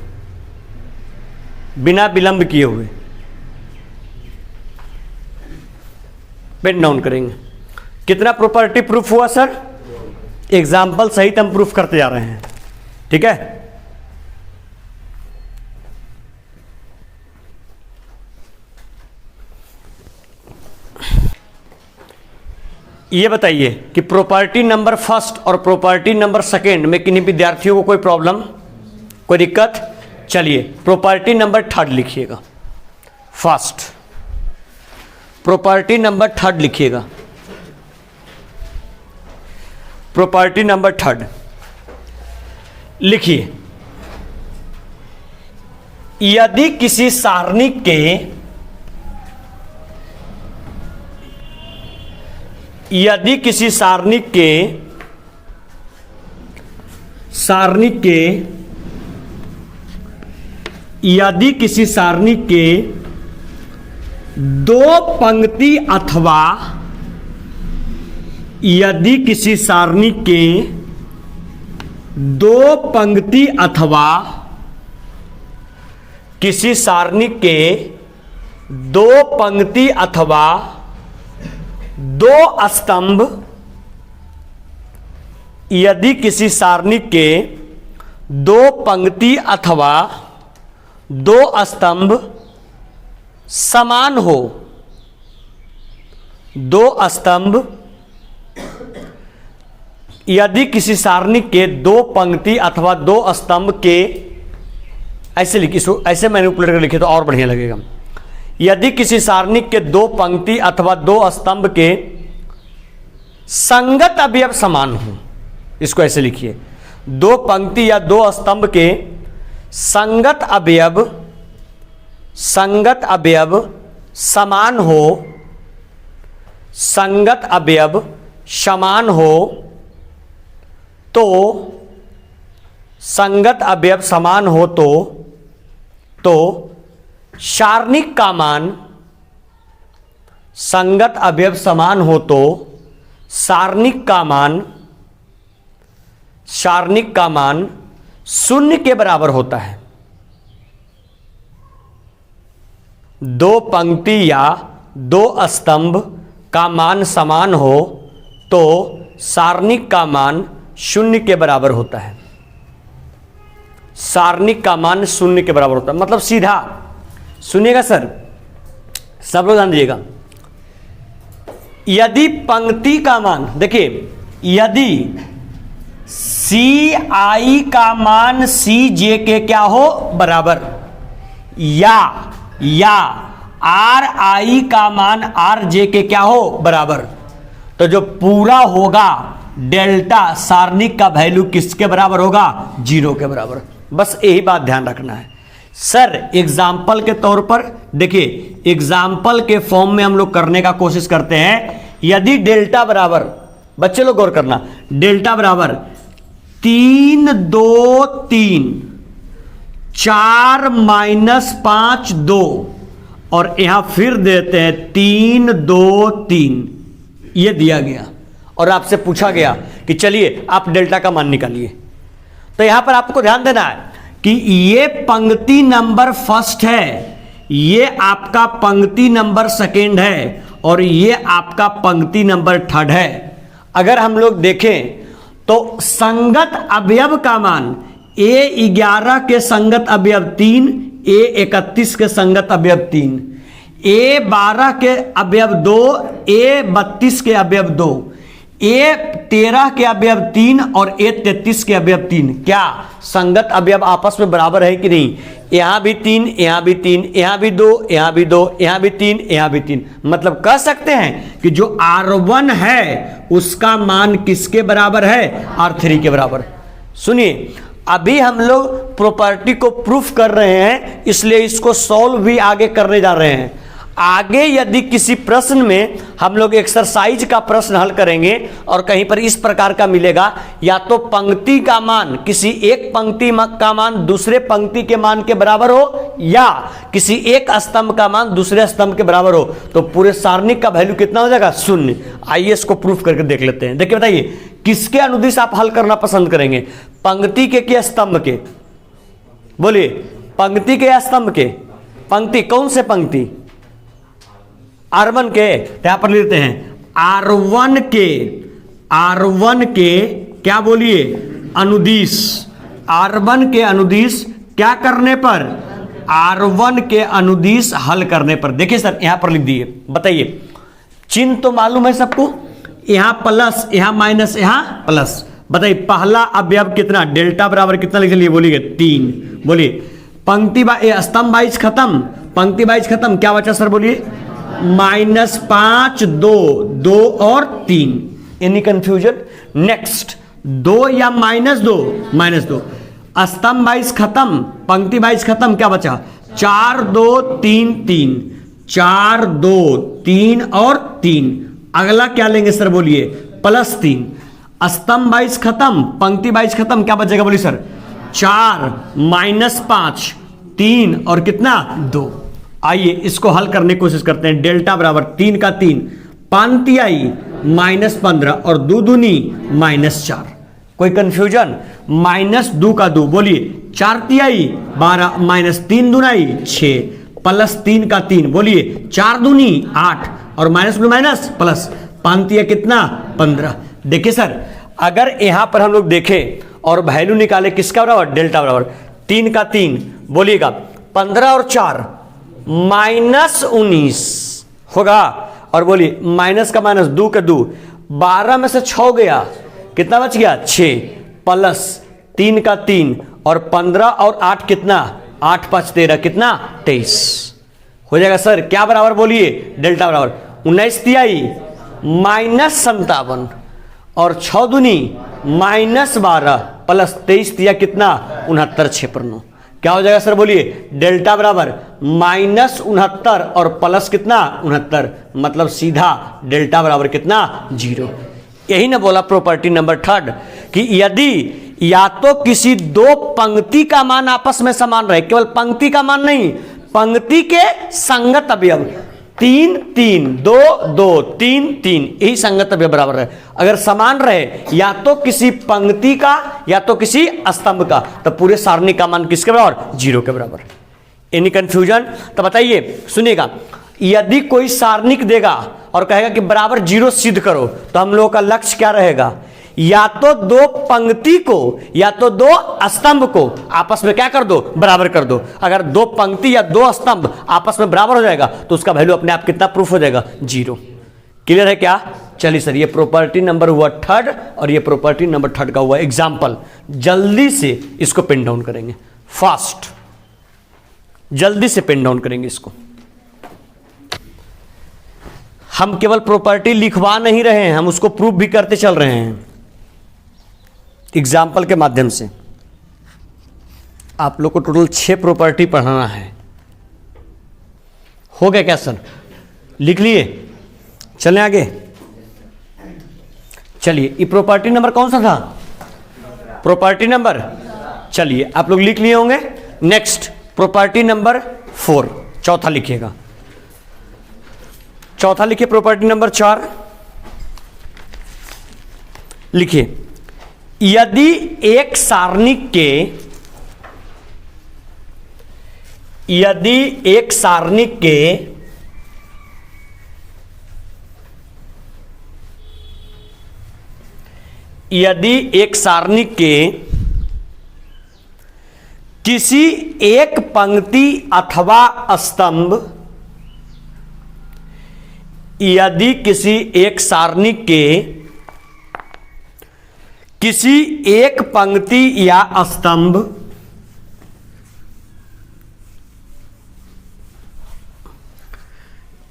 बिना विलंब किए हुए पेन डाउन करेंगे। कितना प्रॉपर्टी प्रूफ हुआ सर? एग्जाम्पल सहित हम प्रूफ करते जा रहे हैं, ठीक है। ये बताइए कि प्रॉपर्टी नंबर फर्स्ट और प्रॉपर्टी नंबर सेकेंड में किन्हीं विद्यार्थियों को कोई प्रॉब्लम, कोई दिक्कत? चलिए प्रॉपर्टी नंबर थर्ड लिखिएगा, फर्स्ट प्रॉपर्टी नंबर थर्ड लिखिएगा, प्रॉपर्टी नंबर थर्ड लिखिए। यदि किसी सारणी के यदि किसी सारणी के दो पंक्ति अथवा यदि किसी सारणी के दो पंक्ति अथवा किसी सारणी के दो पंक्ति अथवा दो स्तंभ, यदि किसी सारणी के दो पंक्ति अथवा दो स्तंभ समान हो, दो स्तंभ, यदि किसी सारणी के दो पंक्ति अथवा दो स्तंभ के, ऐसे लिखिए, ऐसे मैनिपुलेट कर लिखे तो और बढ़िया लगेगा। यदि किसी सारणी के दो पंक्ति अथवा दो स्तंभ के संगत अवयव समान हो, इसको ऐसे लिखिए, दो पंक्ति या दो स्तंभ के संगत अवयव समान हो, संगत अवयव समान हो तो, संगत अवयव समान हो तो सारणिक का मान, संगत अवयव समान हो तो सारणिक का मान 0 के बराबर होता है। दो पंक्ति या दो स्तंभ का मान समान हो तो सारणिक का मान 0 के बराबर होता है। सारणिक का मान 0 के बराबर होता है, मतलब सीधा। सुनिएगा सर, सब लोग ध्यान दीजिएगा। यदि पंक्ति का मान, देखिए सी आई का मान सी जे के क्या हो बराबर, या आर आई का मान आर जे के क्या हो बराबर। तो जो पूरा होगा डेल्टा सारणिक का वैल्यू किसके बराबर होगा, 0 के बराबर। बस यही बात ध्यान रखना है। सर एग्जाम्पल के तौर पर देखिए, एग्जाम्पल के फॉर्म में हम लोग करने का कोशिश करते हैं। यदि डेल्टा बराबर, बच्चे लोग गौर करना, डेल्टा बराबर 3 2 3 4 -5 2 और यहां फिर देते हैं 3 2 3, ये दिया गया और आपसे पूछा गया कि चलिए आप डेल्टा का मान निकालिए। तो यहां पर आपको ध्यान देना है कि ये पंक्ति नंबर फर्स्ट है, ये आपका पंक्ति नंबर सेकेंड है और ये आपका पंक्ति नंबर थर्ड है। अगर हम लोग देखें तो संगत अवयव का मान A11 के संगत अवयव 3, A31 के संगत अवयव 3, A12 के अवयव 2, A32 के अवयव 2, A13 के अवयव 3 और A33 के अवयव 3 क्या संगत अवयव आपस में बराबर है कि नहीं? यहां भी 3, यहां भी 3, यहां भी 2, यहां भी 2, यहां भी 3, यहां भी 3। मतलब कह सकते हैं कि जो R1 है उसका मान किसके बराबर है, R3 के बराबर। सुनिए, अभी हम लोग प्रॉपर्टी को प्रूफ कर रहे हैं, इसलिए इसको सॉल्व भी आगे करने जा रहे हैं। आगे यदि किसी प्रश्न में हम लोग एक्सरसाइज का प्रश्न हल करेंगे और कहीं पर इस प्रकार का मिलेगा, या तो पंक्ति का मान किसी एक पंक्ति का मान दूसरे पंक्ति के मान के बराबर हो, या किसी एक स्तंभ का मान दूसरे स्तंभ के बराबर हो, तो पूरे सारणिक का वैल्यू कितना हो जाएगा, 0। आइए इसको प्रूफ करके देख लेते हैं। देखिए बताइए किसके अनुदिश आप हल करना पसंद करेंगे, पंक्ति के कि स्तंभ के? बोलिए, पंक्ति के या स्तंभ के? पंक्ति, कौन से पंक्ति? R1 के। यहां पर लिखते हैं R1 के क्या बोलिए, अनुदिश। R1 के अनुदिश क्या करने पर, R1 के अनुदिश हल करने पर। देखिए सर यहां पर लिख दिए, बताइए चिन्ह तो मालूम है सबको, यहां प्लस, यहां माइनस, यहां प्लस। बताइए पहला अवयव कितना, डेल्टा बराबर कितना लिख लिए, बोलिए 3। बोलिए पंक्ति स्तंभ वाइज खत्म, पंक्ति वाइज खत्म, क्या बचा सर बोलिए, -5 2 2 और 3। Any confusion? नेक्स्ट 2 या -2 स्तंभ वाइज खत्म, पंक्ति वाइज खत्म, क्या बचा, 4 2 3 3, 4 2 3 और 3। अगला क्या लेंगे सर बोलिए, +3। स्तंभ वाइज खत्म, पंक्ति वाइज खत्म, क्या बचेगा बोलिए सर, 4 -5 3 और कितना, 2। आइए इसको हल करने की कोशिश करते हैं। डेल्टा बराबर 3 का 3, 5 तिहाई -15 और 2 दूनी -4। कोई कंफ्यूजन? -2 का 2, बोलिए 4 तिहाई 12 -3 दुनाई 6 +3 का 3, बोलिए 4 दूनी 8 और माइनस प्लस 5 तिहाई कितना, 15। देखिए सर अगर यहां पर हम लोग देखें और वैल्यू निकाले किसका बराबर, डेल्टा बराबर 3 का 3, बोलिएगा 15 और 4 -19 होगा, और बोलिए माइनस का माइनस 2 का 2, 12 में से 6 गया, कितना बच गया, 6 +3 का 3 और 15 और 8 कितना, 8 5 13 कितना, 23 हो जाएगा सर। क्या बराबर बोलिए, डेल्टा बराबर 19 तिहाई -57 और 6 दूनी -12 +23 तिहाई कितना, 69 6 पर 9। क्या हो जाएगा सर बोलिए, डेल्टा बराबर -69 और प्लस कितना, 69। मतलब सीधा डेल्टा बराबर कितना, 0। यही ना बोला प्रॉपर्टी नंबर 3 कि यदि या तो किसी दो पंक्ति का मान आपस में समान रहे, केवल पंक्ति का मान नहीं, पंक्ति के संगत अवयव 3 3 2 2 3 3, यही संगत अवयव बराबर है। अगर समान रहे या तो किसी पंक्ति का या तो किसी स्तंभ का, तो पूरे सारणी का मान किसके बराबर, 0 के बराबर। Any confusion? तो बताइए, सुनिएगा, यदि कोई सारणिक देगा और कहेगा कि बराबर 0 सिद्ध करो, तो हम लोगों का लक्ष्य क्या रहेगा, या तो दो पंक्ति को या तो दो स्तंभ को आपस में क्या कर दो, बराबर कर दो। अगर दो पंक्ति या दो स्तंभ आपस में बराबर हो जाएगा तो उसका वैल्यू अपने आप कितना प्रूफ हो जाएगा, 0। क्लियर है क्या? चलिए सर, ये प्रॉपर्टी नंबर हुआ थर्ड और ये प्रॉपर्टी नंबर थर्ड का हुआ एग्जाम्पल। जल्दी से इसको पिन डाउन करेंगे, फास्ट, जल्दी से पिन डाउन करेंगे इसको। हम केवल प्रॉपर्टी लिखवा नहीं रहे हैं, हम उसको प्रूफ भी करते चल रहे हैं एग्जाम्पल के माध्यम से। आप लोग को टोटल 6 प्रॉपर्टी पढ़ाना है। हो गया क्या सर? लिख लिए? चलें आगे। चलिए, ये प्रॉपर्टी नंबर कौन सा था? प्रॉपर्टी नंबर, चलिए आप लोग लिख लिए होंगे। नेक्स्ट प्रॉपर्टी नंबर 4, चौथा लिखिएगा। चौथा लिखिए, प्रॉपर्टी नंबर 4 लिखिए। यदि एक सारणिक के यदि एक सारणिक के किसी एक पंक्ति अथवा स्तंभ, यदि किसी एक सारणिक के किसी एक पंक्ति या स्तंभ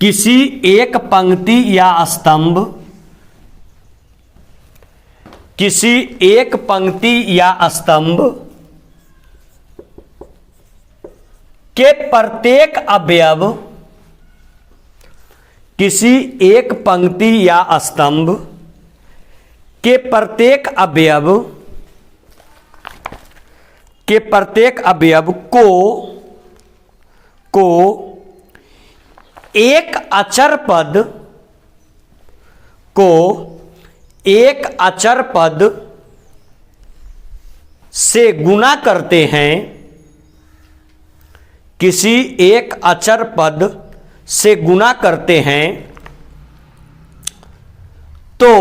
किसी एक पंक्ति या स्तंभ किसी एक पंक्ति या स्तंभ के प्रत्येक अवयव किसी एक पंक्ति या स्तंभ के प्रत्येक अवयव को एक अचर पद से गुणा करते हैं, किसी एक अचर पद से गुणा करते हैं, तो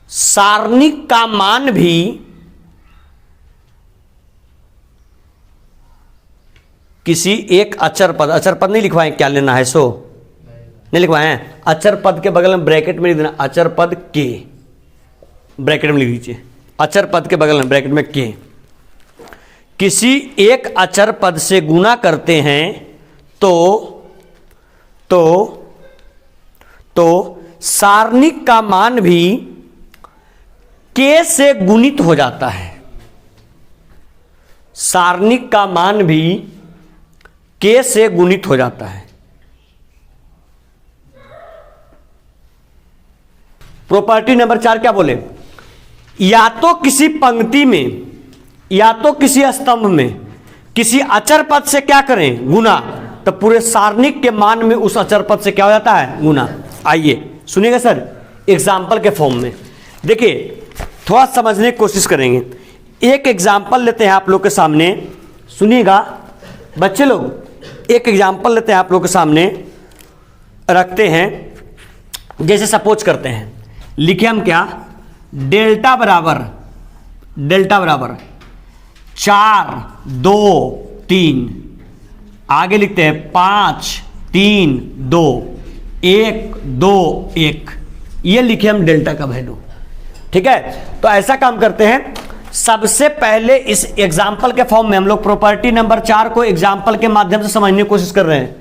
सारणिक का मान भी किसी एक अचर पद नहीं लिखवाएं, क्या लेना है सो नहीं लिखवाएं। अचर पद के बगल में ब्रैकेट में लिख देना, अचर पद के, ब्रैकेट में लिख दीजिए, अचर पद के बगल में ब्रैकेट में के। किसी एक अचर पद से गुणा करते हैं तो सारणिक का मान भी के से गुणित हो जाता है। सारणिक का मान भी के से गुणित हो जाता है। प्रॉपर्टी नंबर 4 क्या बोले? या तो किसी पंक्ति में या तो किसी स्तंभ में किसी अचर पद से क्या करें? गुना, तो पूरे सारणिक के मान में उस अचर पद से क्या हो जाता है? गुना। आइए सुनिएगा सर, एग्जाम्पल के फॉर्म में देखिए, थोड़ा समझने की कोशिश करेंगे। एक एग्जाम्पल लेते हैं आप लोग के सामने, सुनिएगा बच्चे लोग। एक एग्जाम्पल लेते हैं आप लोग के सामने, रखते हैं। जैसे सपोज करते हैं, लिखे हम क्या? डेल्टा बराबर 4 2 3, आगे लिखते हैं 5 3 2 1 2 1, ये लिखे हम डेल्टा का वैल्यू। ठीक है, तो ऐसा काम करते हैं। सबसे पहले इस एग्जाम्पल के फॉर्म में हम लोग प्रॉपर्टी नंबर 4 को एग्जाम्पल के माध्यम से समझने की कोशिश कर रहे हैं।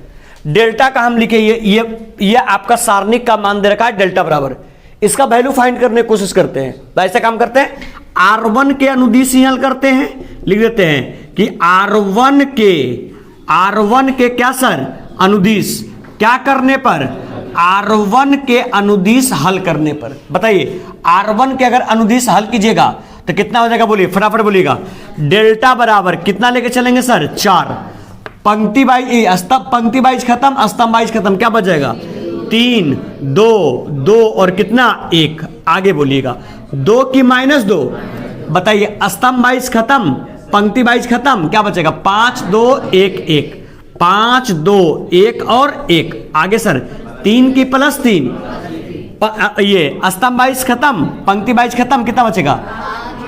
डेल्टा का हम लिखे, ये आपका सारणिक का मान दे रखा है डेल्टा बराबर, इसका वैल्यू फाइंड करने की कोशिश करते हैं। तो ऐसा काम करते हैं, R1 के अनुदिश ही हल करते हैं। लिख देते हैं कि R1 के क्या सर? अनुदिश। क्या करने पर? R1 के अनुदिश हल करने पर। बताइए, R1 के अगर अनुदिश हल कीजिएगा तो कितना हो जाएगा? बोलिए, फटाफट बोलिएगा। डेल्टा बराबर कितना लेके चलेंगे सर? 4। पंक्ति वाइज, पंक्ति वाइज खत्म, स्तंभ वाइज खत्म, क्या बच जाएगा? 3 2 2 और कितना? 1। आगे बोलिएगा, 2 की -2। बताइए, स्तंभ वाइज खत्म, पंक्ति वाइज खत्म, क्या बचेगा? 5 2 1 1, 5 2 1 और 1। आगे सर, 3 की +3, ये स्तंभ वाइज खत्म, पंक्ति वाइज खत्म, कितना बचेगा?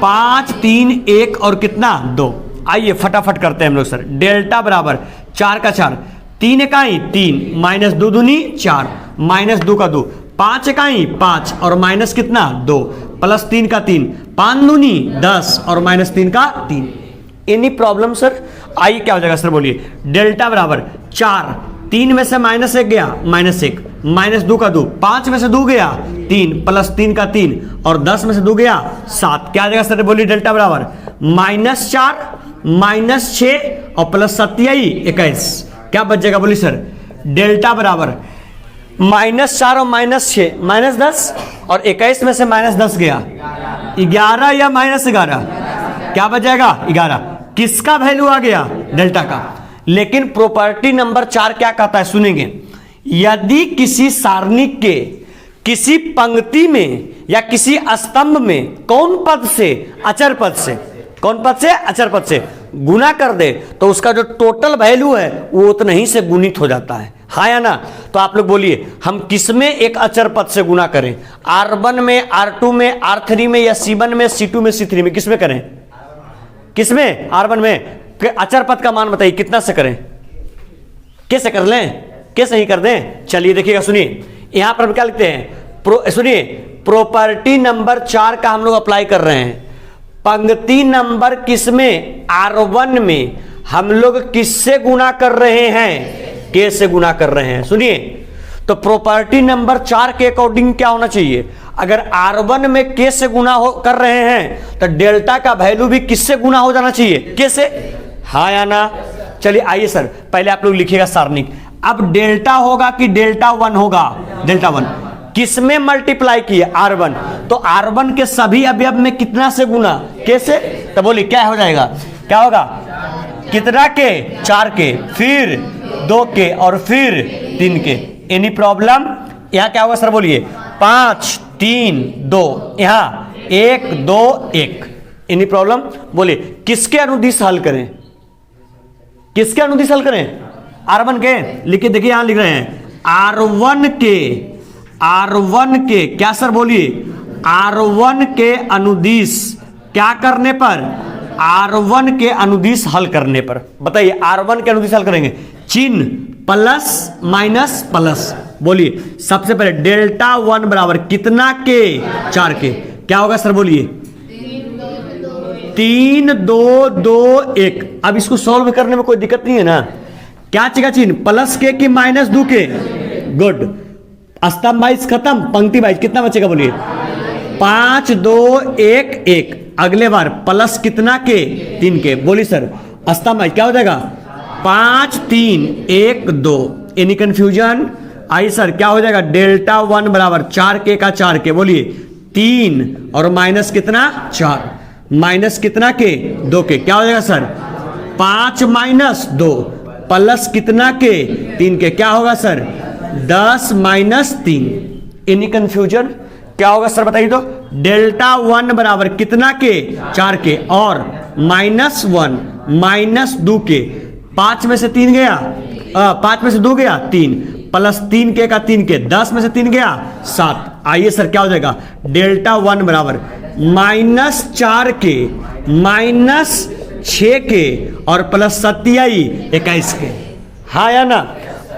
5 3 1 और कितना? 2। आइए फटाफट करते हैं हम लोग सर। डेल्टा बराबर 4 का 4, 3 इकाई 3, माइनस 2 दूनी 4, माइनस 2 का 2, 5 इकाई 5 और माइनस कितना 2, प्लस 3 का 3, 5 दूनी 10 और माइनस 3 का 3। Any problem sir? आइए क्या हो जाएगा सर बोलिए। डेल्टा बराबर 4, 3 में से माइनस 1 गया माइनस 1, माइनस 2 का 2, 5 में से 2 गया 3, प्लस 3 का 3 और 10 में से 2 गया 7। क्या आ जाएगा सर बोलिए? डेल्टा बराबर -4 -6 और प्लस 7 21। क्या बच जाएगा बोलिए सर? डेल्टा बराबर -4 और -6 -10 और 21 में से -10 गया 11 या -11, क्या बच जाएगा? 11। किसका वैल्यू आ गया? डेल्टा का। लेकिन प्रॉपर्टी नंबर 4 क्या कहता है सुनेंगे, यदि किसी सारणिक के किसी पंक्ति में या किसी स्तंभ में कौन पद से अचर पद से, कौन पद से? अचर पद से गुना कर दे तो उसका जो टोटल वैल्यू है वो उतना ही से गुणित हो जाता है, हाँ या ना? तो आप लोग बोलिए हम किस में एक अचर पद से गुना करें? R1 में, R2 में, R3 में या C1 में, C2 में, C3 में? किस में करें? किस में? R1 में। अचर पद का मान बताइए कितना से करें? कैसे कर लें? कैसे ही कर दें? चलिए देखिएगा, सुनिए यहां पर हम क्या लिखते हैं, सुनिए प्रॉपर्टी नंबर 4 का हम लोग अप्लाई कर रहे हैं। पंक्ति नंबर किस में? R1 में हम लोग किससे गुना कर रहे हैं? के से गुना कर रहे हैं। सुनिए तो प्रॉपर्टी नंबर 4 के अकॉर्डिंग क्या होना चाहिए? अगर R1 में के से गुना कर रहे हैं तो डेल्टा का वैल्यू भी किससे गुना हो जाना चाहिए? के से, हाँ या ना? चलिए आइए सर पहले आप लोग लिखिएगा सारणिक। अब डेल्टा होगा कि डेल्टा 1 होगा? डेल्टा 1। किस में मल्टीप्लाई किए? R1। तो R1 के सभी अवयव में कितना से गुना? के से। तो बोलिए क्या हो जाएगा? क्या होगा? कितना के? 4 के, फिर 2 के और फिर 3 के। Any problem? यहां क्या होगा सर बोलिए? 5 3 2, यहां 1 2 1। Any problem? बोलिए किसके अनुदिश हल करें? किसके अनुदिश हल करें? R1 के। लिखिए देखिए यहां लिख रहे हैं R1 के क्या सर बोलिए? R1 के अनुदिश क्या करने पर? R1 के अनुदिश हल करने पर। बताइए R1 के अनुदिश हल करेंगे, चिन्ह प्लस माइनस प्लस। बोलिए सबसे पहले डेल्टा 1 बराबर कितना के? 4 के। क्या होगा सर बोलिए? 3 2 2 1। अब इसको सॉल्व करने में कोई दिक्कत नहीं है ना? क्या चीज चिन्ह? प्लस के कि माइनस 2 के? गुड। स्तंभ वाइज खत्म, पंक्ति वाइज कितना बचेगा बोलिए? 5 2 1 1। अगले बार प्लस कितना के? 3 के। बोलिए सर स्तंभ वाइज क्या हो जाएगा? 5 3 1 2। Any confusion? आई सर क्या हो जाएगा? डेल्टा 1 बराबर 4 के का 4 के। बोलिए 3 और माइनस कितना? 4, माइनस कितना के? 2 के। क्या हो जाएगा सर? 5 माइनस 2 प्लस कितना के? 3 के। क्या होगा सर? 10 माइनस 3। Any confusion? क्या होगा सर बताइए तो? डेल्टा 1 बराबर कितना के? 4 के और -1 माइनस 2 के। 5 में से 3 गया, 5 में से 2 गया 3, प्लस 3 के का 3 के, 10 में से 3 गया 7। आइए सर क्या हो जाएगा? डेल्टा 1 बराबर -4 के -6 के और प्लस 27 21 के, हाँ या ना?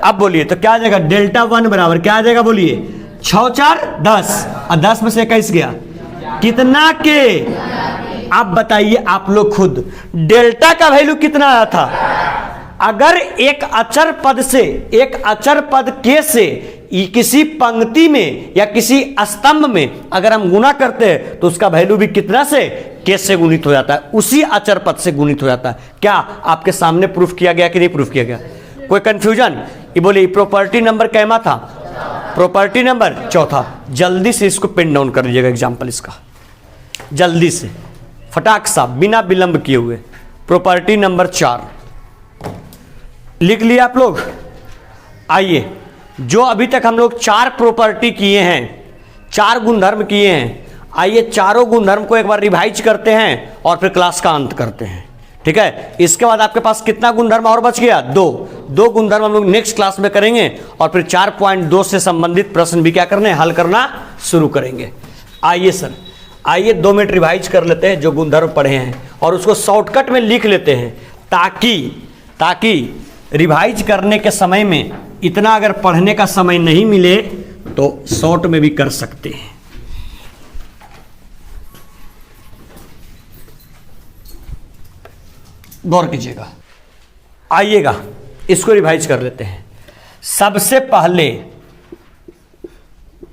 अब बोलिए तो क्या आ जाएगा? डेल्टा 1 बराबर क्या आ जाएगा बोलिए? 6 4 10 और 10 में से 21 गया कितना के? अब बताइए आप लोग खुद, डेल्टा का वैल्यू कितना आया था? अगर एक अचर पद से, एक अचर पद के से किसी पंक्ति में या किसी स्तंभ में अगर हम गुना करते हैं तो उसका वैल्यू भी कितना से? के से गुणित हो जाता है, उसी अचर पद से गुणित हो जाता है। क्या आपके सामने प्रूफ किया गया कि नहीं प्रूफ किया गया? कोई कंफ्यूजन? ये बोले प्रॉपर्टी नंबर कैमा था? Property number 4। जल्दी से इसको पेन डाउन कर लीजिएगा एग्जाम्पल इसका, जल्दी से फटाक सा बिना विलंब किए हुए। प्रॉपर्टी नंबर 4 लिख लिया आप लोग? आइए जो अभी तक हम लोग 4 प्रॉपर्टी किए हैं, 4 गुणधर्म किए हैं, आइए चारों गुणधर्म को एक बार रिवाइज करते हैं और फिर क्लास का अंत करते हैं, ठीक है? इसके बाद आपके पास कितना गुणधर्म और बच गया? 2 गुणधर्म हम लोग नेक्स्ट क्लास में करेंगे और फिर 4.2 से संबंधित प्रश्न भी क्या करने? हल करना शुरू करेंगे। आइए सर, आइए 2 मिनट रिवाइज कर लेते हैं जो गुणधर्म पढ़े हैं और उसको शॉर्टकट में लिख लेते हैं ताकि रिवाइज करने के समय में इतना अगर पढ़ने का समय नहीं मिले तो शॉर्ट में भी कर सकते हैं। गौर कीजिएगा, आइएगा इसको रिवाइज कर लेते हैं। सबसे पहले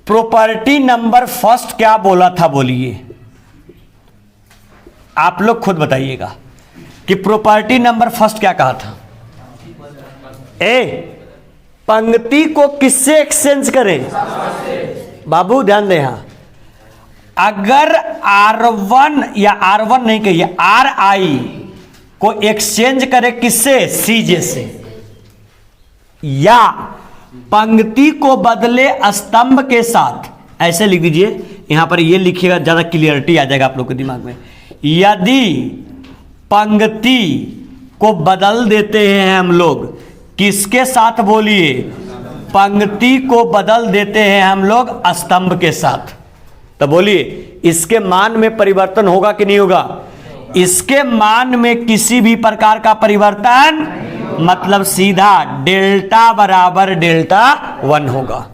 प्रॉपर्टी नंबर फर्स्ट क्या बोला था, बोलिए आप लोग खुद बताइएगा कि प्रॉपर्टी नंबर फर्स्ट क्या कहा था। ए, पंक्ति को किससे एक्सचेंज करें? बाबू ध्यान दें, यहां अगर R1 या R1 नहीं कहिए RI को एक्सचेंज करे किससे? CJ से, या पंक्ति को बदले स्तंभ के साथ, ऐसे लिख दीजिए। यहां पर ये लिखिएगा, ज्यादा क्लियरिटी आ जाएगा आप लोग के दिमाग में। यदि पंक्ति को बदल देते हैं हम लोग किसके साथ, बोलिए? पंक्ति को बदल देते हैं हम लोग स्तंभ के साथ, तो बोलिए इसके मान में परिवर्तन होगा कि नहीं होगा? इसके मान में किसी भी प्रकार का परिवर्तन, मतलब सीधा डेल्टा बराबर डेल्टा 1 होगा।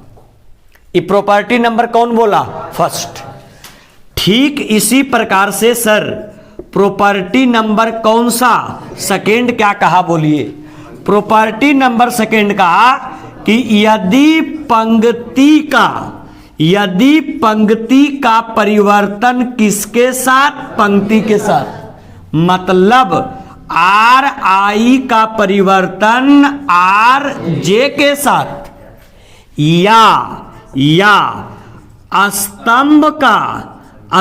ये प्रॉपर्टी नंबर कौन बोला? फर्स्ट। ठीक इसी प्रकार से सर प्रॉपर्टी नंबर कौन सा? सेकेंड क्या कहा, बोलिए? प्रॉपर्टी नंबर सेकेंड कहा कि यदि पंक्ति का परिवर्तन किसके साथ? पंक्ति के साथ, मतलब RI का परिवर्तन RJ के साथ, या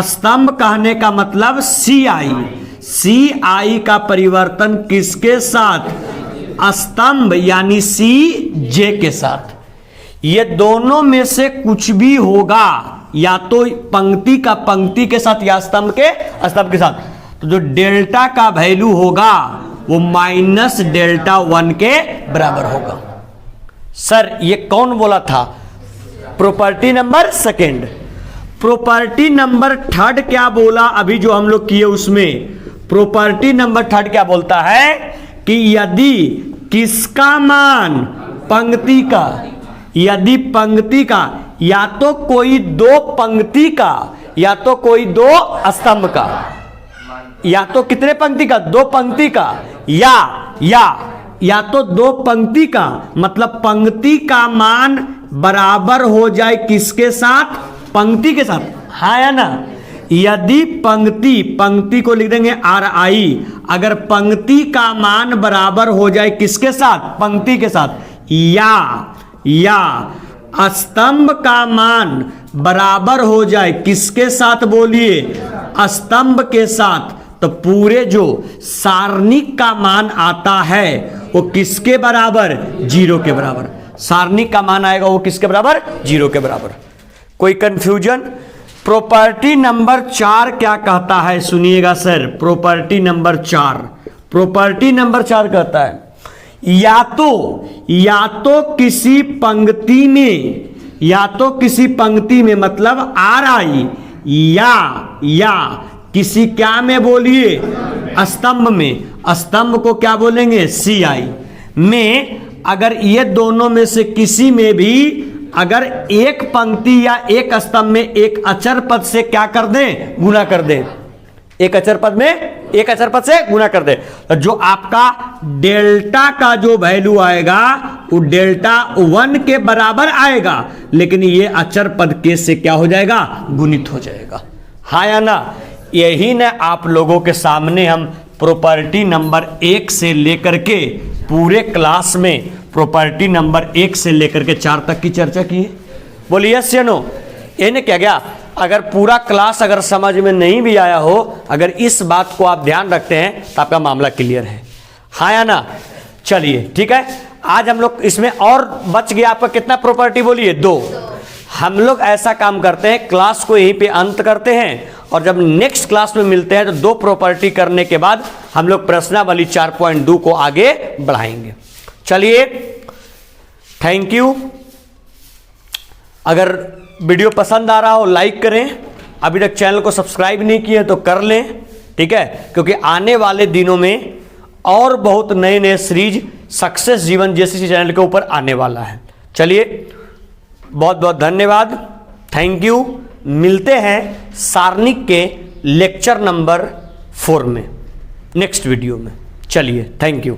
स्तंभ कहने का मतलब CI का परिवर्तन किसके साथ? स्तंभ यानी CJ के साथ। ये दोनों में से कुछ भी होगा, या तो पंक्ति का पंक्ति के साथ या स्तंभ के साथ। तो जो डेल्टा का वैल्यू होगा वो माइनस डेल्टा 1 के बराबर होगा। सर ये कौन बोला था? Property number second. Property number third क्या बोला? अभी जो हम लोग किए उसमें प्रॉपर्टी नंबर थर्ड क्या बोलता है कि यदि किसका मान? पंक्ति का। यदि पंक्ति का, या तो कोई दो पंक्ति का, या तो कोई दो स्तंभ का, या तो कितने पंक्ति का? दो पंक्ति का, या तो दो पंक्ति का, मतलब पंक्ति का मान बराबर हो जाए किसके साथ? पंक्ति के साथ, हाँ या ना? यदि पंक्ति को लिख देंगे RI, अगर पंक्ति का मान बराबर हो जाए किसके साथ? पंक्ति के साथ, या स्तंभ का मान बराबर हो जाए किसके साथ? बोलिए स्तंभ के साथ, तो पूरे जो सारणिक का मान आता है वो किसके बराबर? 0 के बराबर। सारणिक का मान आएगा वो किसके बराबर? 0 के बराबर। कोई कंफ्यूजन? प्रॉपर्टी नंबर 4 क्या कहता है, सुनिएगा सर। प्रॉपर्टी नंबर 4 कहता है या तो किसी पंक्ति में, मतलब RI, या किसी क्या में? बोलिए स्तंभ में। स्तंभ को क्या बोलेंगे? CI में। अगर ये दोनों में से किसी में भी अगर एक पंक्ति या एक स्तंभ में एक अचर पद से क्या कर दें? गुना कर दें। एक अचर पद से गुना कर दे, तो जो आपका डेल्टा का जो वैल्यू आएगा वो डेल्टा 1 के बराबर आएगा, लेकिन ये अचर पद के से क्या हो जाएगा? गुणित हो जाएगा, हाँ या ना? यही ना आप लोगों के सामने हम प्रॉपर्टी नंबर 1 से लेकर के पूरे क्लास में प्रॉपर्टी नंबर 1 से लेकर के 4 तक की चर्चा की। बोलिए यस या नो? ये क्या गया? अगर पूरा क्लास अगर समझ में नहीं भी आया हो, अगर इस बात को आप ध्यान रखते हैं तो आपका मामला क्लियर है, हाँ या ना? चलिए ठीक है, आज हम लोग इसमें और बच गया आपका कितना प्रॉपर्टी? बोलिए 2। हम लोग ऐसा काम करते हैं, क्लास को यहीं पे अंत करते हैं और जब नेक्स्ट क्लास में मिलते हैं तो 2 प्रॉपर्टी करने के बाद हम लोग प्रश्नावली 4.2 को आगे बढ़ाएंगे। चलिए, थैंक यू। अगर वीडियो पसंद आ रहा हो लाइक करें, अभी तक चैनल को सब्सक्राइब नहीं किए तो कर लें, ठीक है? क्योंकि आने वाले दिनों में और बहुत नए नए सीरीज सक्सेस जीवन JCC चैनल के ऊपर आने वाला है। चलिए, बहुत बहुत धन्यवाद, थैंक यू। मिलते हैं सारणिक के लेक्चर नंबर 4 में, नेक्स्ट वीडियो में। चलिए, थैंक यू।